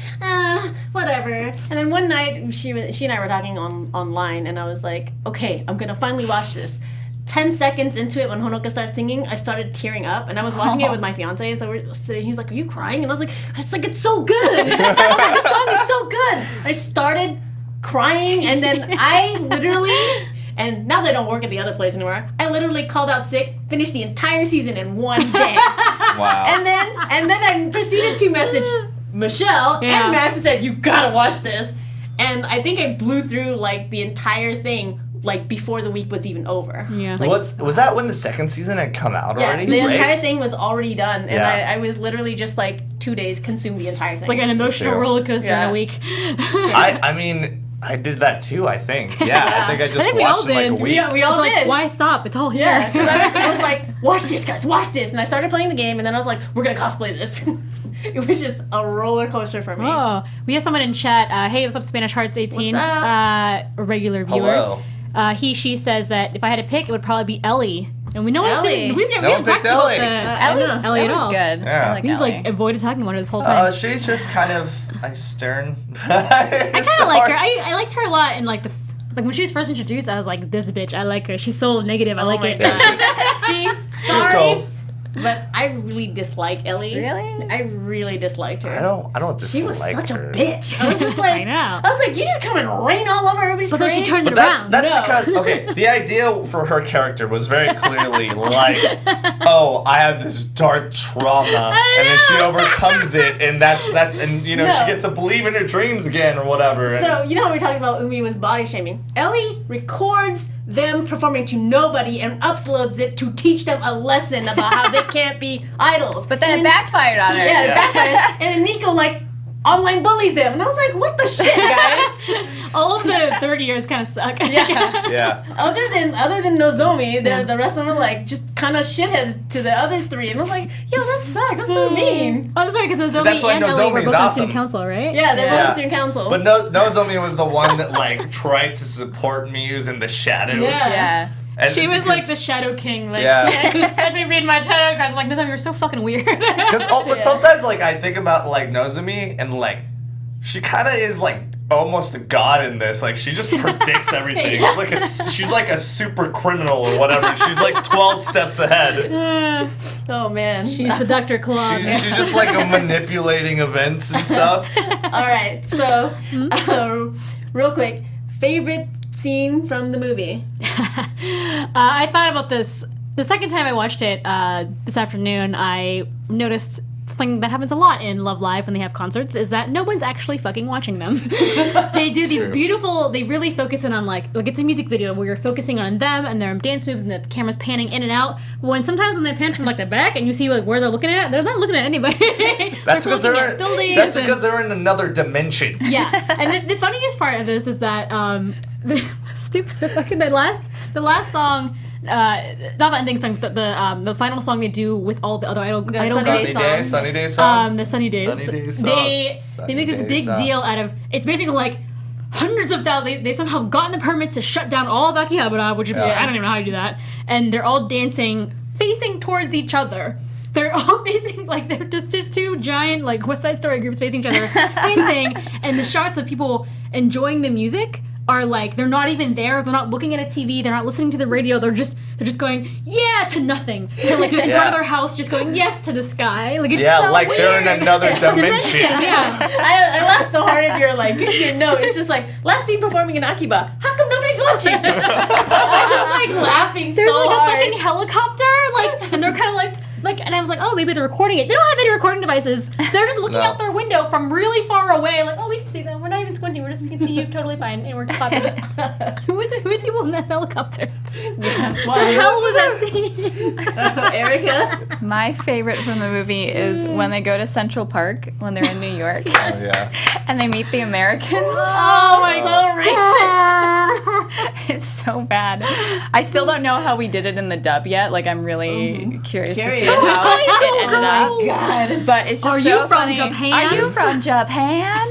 whatever. And then one night, she and I were talking online, and I was like, okay, I'm going to finally watch this. 10 seconds into it, when Honoka started singing, I started tearing up, and I was watching it with my fiance, so we're sitting, he's like, are you crying? And I was like, it's so good. I was like, the song is so good. I started crying, and then I literally... And now that I don't work at the other place anymore, I literally called out sick, finished the entire season in one day. Wow. And then I proceeded to message Michelle Yeah. and Max and said, you gotta watch this. And I think I blew through like the entire thing like before the week was even over. Yeah. Like, was that when the second season had come out yeah, already? the Right? entire thing was already done, and Yeah. I was literally just like 2 days consumed the entire thing. It's like an emotional True. roller coaster in Yeah. a week. I mean, I did that too. I think. Yeah, I think I just think we all watched it like a did. week. Yeah, we all It's like, did. why stop? It's all here. Yeah, because I was like, watch this, guys, watch this. And I started playing the game, and then I was like, we're going to cosplay this. It was just a roller coaster for me. Oh, we have someone in chat. Hey, what's up, Spanish Hearts 18? What's up? A regular viewer. Hello. She says that if I had to pick, it would probably be Ellie. And we know Ellie. we've No never one talked picked about Ellie. Ellie at all. good. Yeah. I like We've Ellie. like avoided talking about it this whole time. She's just kind of stern. I kind of like her. I liked her a lot, and like when she was first introduced, I was like, this bitch, I like her. She's so negative. I like my it. God. See, She was sorry, cold. but I really dislike Ellie. Really? I really disliked her. I don't just She was like such her. a bitch. I was just like, I know. I was like, you just come and rain all over everybody's But then she parade? turned it But that's around. that's No. because okay, the idea for her character was very clearly like, oh, I have this dark trauma, and then she overcomes it, and that's and you know she No. gets to believe in her dreams again or whatever. and- So, you know how we were talking about Umi was body shaming? Ellie records them performing to nobody and uploads it to teach them a lesson about how they can't be idols. But then And it backfired on her. Yeah, it Yeah. backfires. And then Nico, like, online bullies them. And I was like, what the shit, guys? All of the third years kind of suck. Yeah. yeah. Other than Nozomi, the rest of them are like just kind of shitheads to the other three. And I was like, yo, that sucked. That's so mean. Oh, that's right, because Nozomi that's why and Ellie were Nozomi's both on awesome. student council, right? Yeah, they're both Yeah. in student council. But Nozomi was the one that like tried to support Muse in the shadows. Yeah. Yeah. And She was like because- the Shadow King. Like, Yeah. let me read my tarot cards. I'm like, Nozomi, you're so fucking weird. But sometimes like I think about like Nozomi and like she kind of is like almost a god in this. Like she just predicts everything. Yes. Like she's like a super criminal or whatever. She's like 12 steps ahead. Oh, man. She's the Dr. Claw. She's just like manipulating events and stuff. All right. So, real quick, favorite scene from the movie? I thought about this the second time I watched it this afternoon. I noticed something that happens a lot in Love Live when they have concerts is that no one's actually fucking watching them. They do these beautiful, they really focus in on like it's a music video where you're focusing on them and their dance moves and the camera's panning in and out. Sometimes when they pan from like the back and you see like where they're looking at, they're not looking at anybody. That's because they're in another dimension. Yeah. And the funniest part of this is that the last song, not the ending song, but the final song they do with all the other idol Sunny Day song. The Sunny Days. They make this big deal out of, it's basically like hundreds of thousands. They somehow gotten the permits to shut down all of Akihabara, which I don't even know how to do that. And they're all dancing, facing towards each other. They're all facing, like, they're just two giant, like, West Side Story groups facing each other, dancing, and the shots of people enjoying the music are like, they're not even there, they're not looking at a TV, they're not listening to the radio, they're just going, yeah, to nothing. To like the front of their house, just going, yes, to the sky. Like, it's so like weird. they're in another dimension. Yeah. I laughed so hard at your note. It's just like, last scene performing in Akiba. How come nobody's watching? I was like laughing There's so like hard. a fucking helicopter, like, and they're kind of like, and I was like, oh, maybe they're recording it. They don't have any recording devices. They're just looking out their window from really far away, like, oh, we can see them. We're not even squinting. We can see you totally fine, and we're clapping. Who are the people in that helicopter? Yeah. What the hell was that scene? Erica? My favorite from the movie is when they go to Central Park when they're in New York. Oh, yeah. And they meet the Americans. Oh my god, racist. It's so bad. I still don't know how we did it in the dub yet. Like, I'm really curious to see how it ended up. God. But it's just Are so you from funny. Japan? Are you from Japan?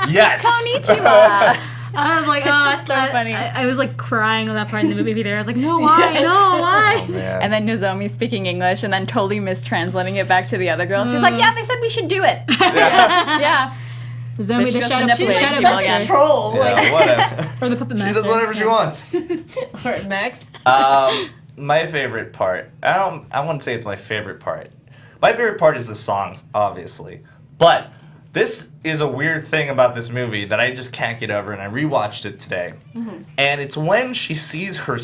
Yes. Konnichiwa. I was like, just so funny. I was like crying on that part in the movie theater. I was like, no, why? Yes. No, why? Oh, man. And then Nozomi speaking English and then totally mistranslating it back to the other girl. She's like, yeah, they said we should do it. Yeah. Zombie But she the goes shadow. to She's Netflix. like People such again. a troll. Yeah, whatever. Or the puppet master. She does whatever she wants. Or Max. My favorite part. I wouldn't say it's my favorite part. My favorite part is the songs, obviously. But this is a weird thing about this movie that I just can't get over, and I rewatched it today. Mm-hmm. And it's when she sees her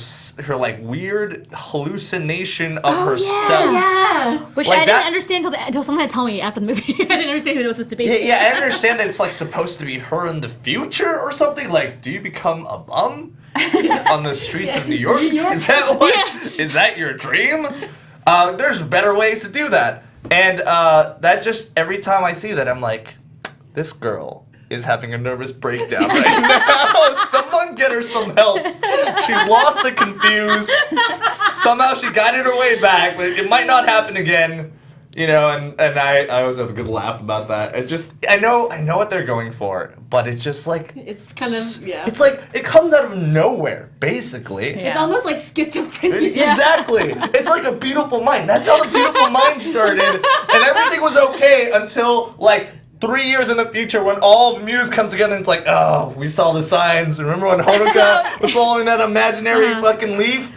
like weird hallucination of herself. Yeah. Which Like I that- didn't understand until someone had told me after the movie. I didn't understand who that was supposed to be. Yeah, I understand that it's like supposed to be her in the future or something. Like, do you become a bum on the streets of New York? Is that what? Is that your dream? There's better ways to do that. And that just, every time I see that, I'm like, this girl is having a nervous breakdown right now. Someone get her some help. She's lost and confused. Somehow she got it her way back, but it might not happen again. You know, and I always have a good laugh about that. It's just, I know what they're going for, but it's just like, It's kind of, yeah. it's like, it comes out of nowhere, basically. Yeah. It's almost like schizophrenia. Exactly. It's like a beautiful mind. That's how the beautiful mind started. And everything was okay until like 3 years in the future when all of Muse comes together and it's like, oh, we saw the signs. Remember when Honoka was following that imaginary fucking leaf?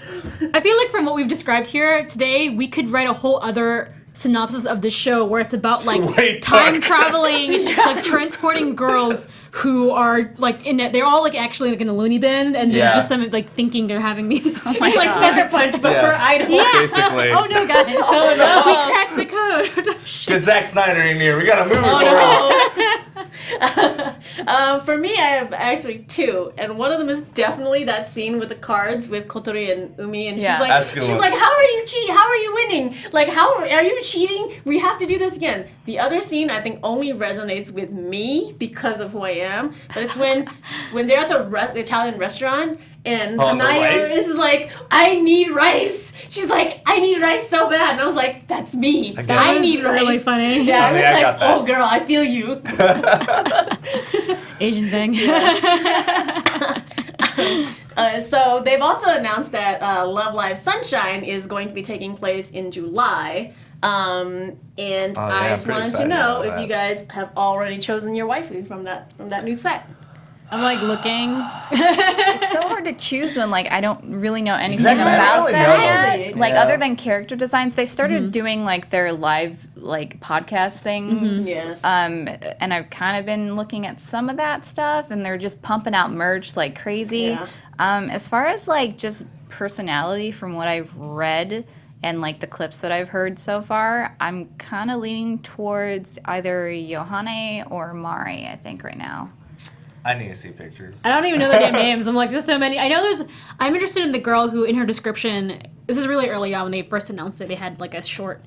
I feel like from what we've described here today, we could write a whole other synopsis of the show where it's about like Way time dark. traveling, like transporting girls who are like they're all like actually like in a loony bin, and Yeah. it's just them like thinking they're having these. my It's like God. Sucker Punch, but for idols. Yeah. Basically. Oh no, guys! Oh, no. We cracked the code. Get Zack Snyder in here. We gotta move it forward. For me, I have actually two, and one of them is definitely that scene with the cards with Kotori and Umi, and Yeah. That's a good she's one. like, how are you cheating? How are you winning? Like, how are you cheating? We have to do this again. The other scene I think only resonates with me because of who I am, but it's when they're at the Italian restaurant and Oh, the Hanaya rice? is like, I need rice. She's like, I need rice so bad, and I was like, that's me. That I was need rice. really funny. Yeah, I I was mean, I like, got that. oh girl, I feel you. Asian thing. So they've also announced that Love Live Sunshine is going to be taking place in July. And yeah, I just I'm pretty wanted to excited know about if that. you guys have already chosen your waifu from that new set. I'm like looking. It's so hard to choose when like I don't really know anything Exactly, I don't about really that. know. Like Yeah. other than character designs, they've started doing like their live like podcast things. Yes. And I've kind of been looking at some of that stuff, and they're just pumping out merch like crazy. Yeah. As far as like just personality from what I've read and like the clips that I've heard so far, I'm kind of leaning towards either Yohane or Mari, I think, right now. I need to see pictures. I don't even know their damn names. I'm like, there's so many. I know I'm interested in the girl who, in her description, this is really early on when they first announced it, they had like a short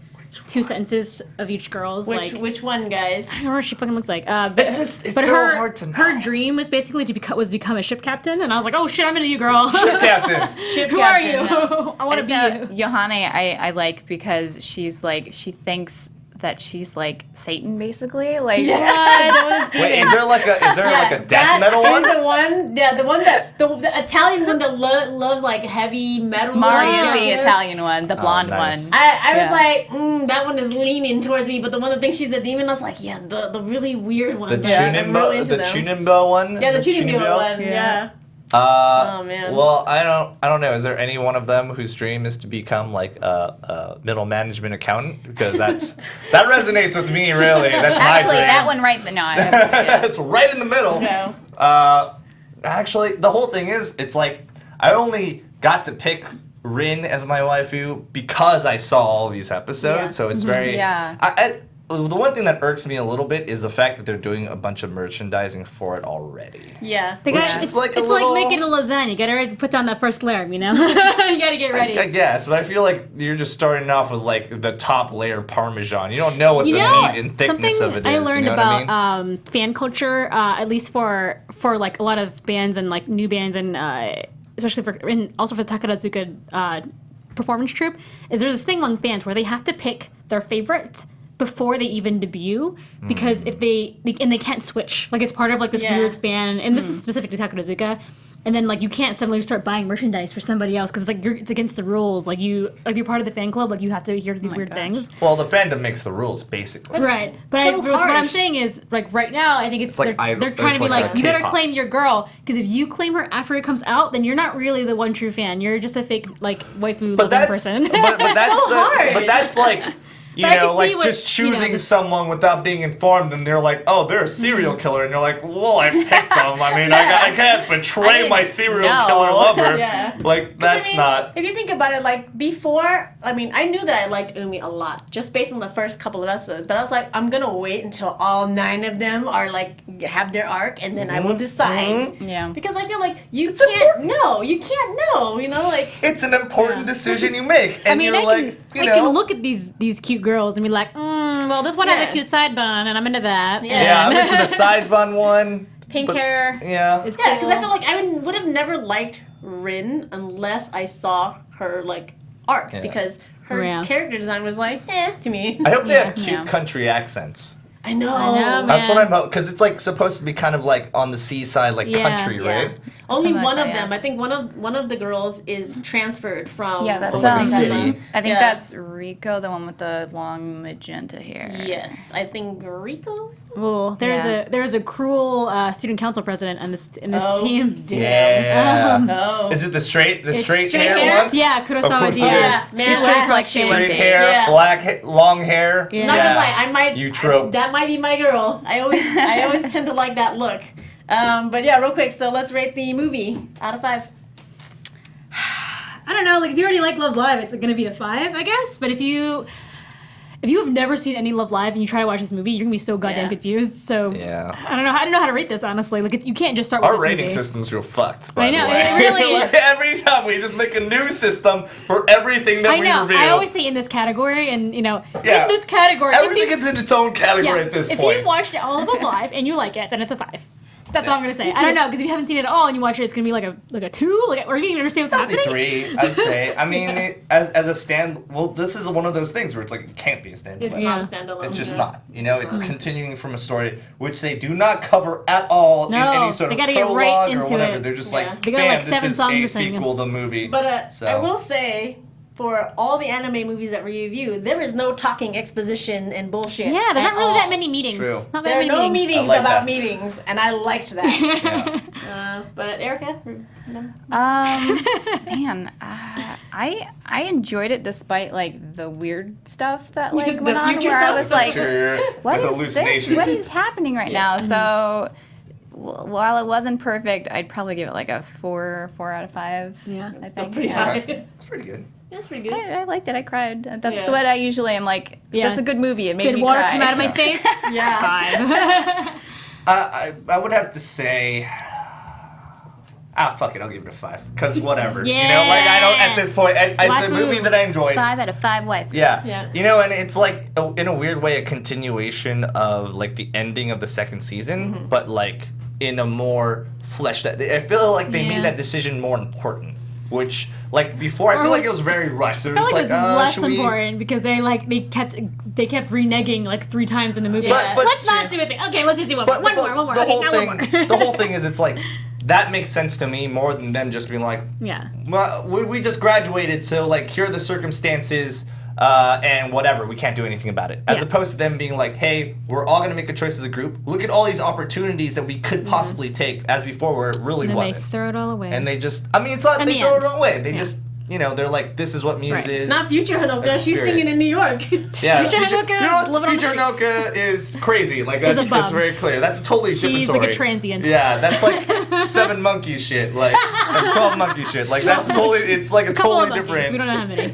2 sentences of each girl's. Which one, guys? I don't know what she fucking looks like. It's so hard to know. Her dream was basically to become a ship captain, and I was like, oh shit, I'm into you, girl. Ship captain. Who are you? I want to be you. Yohane, I like because she's like, she thinks that she's like Satan, basically. Like, What? Wait, is there like a death metal one? Is the one, the one that the Italian one that loves like heavy metal. Mari is the Italian one, the blonde nice. one. I was like, that one is leaning towards me, but the one that thinks she's a demon, I was like, yeah, the really weird ones. The I'm really into them. Chunimbo one? Yeah, the Chunimbo one, yeah. Oh man. Well, I don't know. Is there any one of them whose dream is to become like a middle management accountant? Because that resonates with me really. That's Actually, my dream. that one right, no, yeah. It's right in the middle. No. Actually, the whole thing is, it's like I only got to pick Rin as my waifu because I saw all these episodes. Yeah. So it's very the one thing that irks me a little bit is the fact that they're doing a bunch of merchandising for it already. Yeah. It's like making a lasagna. You gotta put down that first layer, you know? You gotta get ready. I guess, but I feel like you're just starting off with like the top layer Parmesan. You don't know what the meat and thickness of it is. I learned you know about what I mean? Fan culture, at least for like a lot of bands and like new bands and especially also for the Takarazuka performance troupe, is there's this thing among fans where they have to pick their favorite before they even debut, because if they can't switch, like it's part of like this weird fan, and this is specific to Takarazuka, and then like you can't suddenly start buying merchandise for somebody else because it's like it's against the rules. Like you're part of the fan club, like you have to adhere to these weird things. Well, the fandom makes the rules basically. Right, but what I'm saying is, like right now, I think it's like they're trying to be like you better claim your girl, because if you claim her after it comes out, then you're not really the one true fan. You're just a fake like waifu loving person. But that's so hard. But that's like. You But I know, can like see what, just choosing you know, someone without being informed, and they're like, "Oh, they're a serial killer," and you're like, "Well, I picked them. I mean, I can't betray my serial killer lover. Yeah. Like that's not." If you think about it, like before, I mean, I knew that I liked Umi a lot just based on the first couple of episodes, but I was like, I'm gonna wait until all 9 of them are like have their arc, and then I will decide. Yeah. Because I feel like you can't know. You can't know. You know, like It's an important decision you make, and you're I can look at these cute girls and be like, well, this one has a cute side bun, and I'm into that. Yeah, I'm into the side bun one. Pink hair. Yeah. Is yeah, because I cool. feel like I would have never liked Rin unless I saw her like arc, because her character design was like, to me. I hope they have cute country accents. I know. That's what I'm hoping, because it's like supposed to be kind of like on the seaside, like country, right? Only one of them. I think one of the girls is transferred from. Yeah, that's like a city. I think that's Rico, the one with the long magenta hair. Yes, I think Rico. Well, there's a cruel student council president in this team. Yeah. Is it the straight hair one? Yeah, Kurosawa course it Diaz. is. Man, She's dressed like she Straight would be. hair, black, long hair. Yeah. Not gonna lie, I might. You trope. That might be my girl. I always tend to like that look. But yeah, real quick. So let's rate the movie out of 5. I don't know. Like if you already like Love Live, it's gonna be a 5, I guess. But if you have never seen any Love Live and you try to watch this movie, you're gonna be so goddamn confused. So I don't know how to rate this, honestly. Like you can't just start with Our this rating movie. system's real fucked. By I know, the way. it really is. Like, every time we just make a new system for everything that I know. we review. I always say in this category, and in this category, everything is in its own category at this if point. you've watched all of Love Live and you like it, then it's a 5. That's all I'm gonna say. I don't know, because if you haven't seen it at all and you watch it, it's gonna be like a 2, or you can't even understand what's happening. 3, I'd say. I mean, as a stand. Well, this is one of those things where it's like it can't be a standalone. It's not a standalone. It's just not. You know, it's continuing from a story which they do not cover at all in any sort of they gotta get prologue right or into whatever. it. They're just Yeah. like, They got, bam, like, this 7 is songs a to sing. sequel to the movie. But so. I will say, for all the anime movies that we review, there is no talking exposition and bullshit. Yeah, there's not at really all. that many meetings. True. Not that There are many no meetings. meetings I like about that. meetings, and I liked that. Yeah. But Erica, Man, I enjoyed it despite like the weird stuff that like The went on. future Where stuff? I was like, Sure. what With is hallucination. this? What is happening right now? So while it wasn't perfect, I'd probably give it like a 4 out of 5. Yeah. I Still think. pretty Yeah. high. It's pretty good. That's pretty good. I liked it. I cried. That's Yeah. what I usually am like. Yeah. That's a good movie. It made Did me water cry. come out of my face? Yeah. 5. I would have to say, fuck it, I'll give it a 5. Cause whatever, you know, Yeah. like I don't at this point. It's a Waifu. movie that I enjoyed. 5 out of 5 wife. Yeah. Yeah. You know, and it's like in a weird way a continuation of like the ending of the second season, but like in a more fleshed out. I feel like they Yeah. made that decision more important. Which, like before, I Or feel like was- it was very rushed. They were I feel just like like, it was less should we? important because they kept reneging like 3 times in the movie. Yeah. But- Let's not do it. Okay, let's just do one more. One more. The Okay, whole now thing, one more. the whole thing is, it's like that makes sense to me more than them just being like, Yeah. well, we just graduated, so like here are the circumstances, and whatever, we can't do anything about it. As Yeah. opposed to them being like, hey, we're all gonna make a choice as a group. Look at all these opportunities that we could possibly take, as before where it really And then they wasn't. throw it all away. And they just, I mean, it's not In they the throw end. it all away. They Yeah. just, you know, they're like, this is what Muse Right. is. Not Future Hanoka. That's She's spirit. singing in New York. Yeah, Future Future, Hanoka you know is what? living on the Future streets. Hanoka is crazy. Like Is that's a bum. it's very clear. That's a totally different She's story. like a transient. Yeah, that's like 7 monkeys shit, like or 12 monkey shit. Like that's totally. It's like a Couple of totally monkeys. different. We don't know how many.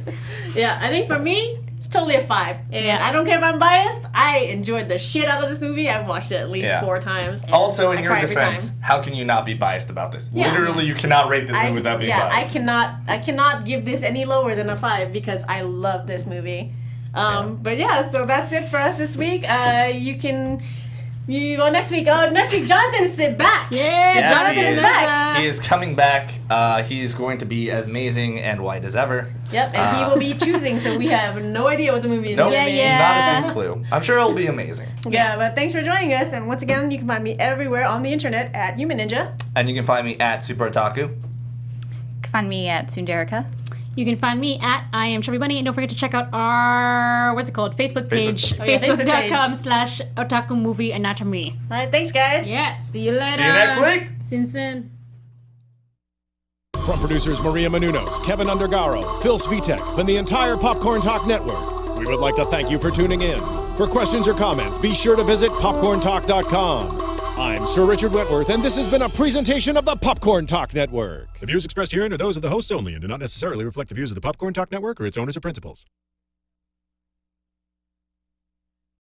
Yeah, I think for me, it's totally a 5. And Yeah. I don't care if I'm biased. I enjoyed the shit out of this movie. I've watched it at least Yeah. 4 times. and Also, in I your cry every defense, time. how can you not be biased about this? Yeah. Literally, you cannot rate this movie without being I biased. cannot give this any lower than a 5 because I love this movie. But yeah, so that's it for us this week. You go next week. Next week, Jonathan is back. Yeah, Yes, Jonathan he is is. back. He is coming back. He's going to be as amazing and white as ever. Yep, and he will be choosing, so we have no idea what the movie is Nope, going to be. Yeah. not a single clue. I'm sure it'll be amazing. Yeah, but thanks for joining us. And once again, you can find me everywhere on the internet at Human Ninja. And you can find me at Super Otaku. You can find me at Tsunderica. You can find me at I am Chubby Bunny, and don't forget to check out our Facebook page, Oh, yeah, Facebook page. Facebook.com/Otaku Movie Anatomy. All right, thanks, guys. Yeah, see you later. See you next week. Soon. From producers Maria Menounos, Kevin Undergaro, Phil Svitek, and the entire Popcorn Talk Network, we would like to thank you for tuning in. For questions or comments, be sure to visit popcorntalk.com. I'm Sir Richard Wentworth, and this has been a presentation of the Popcorn Talk Network. The views expressed herein are those of the hosts only and do not necessarily reflect the views of the Popcorn Talk Network or its owners or principals.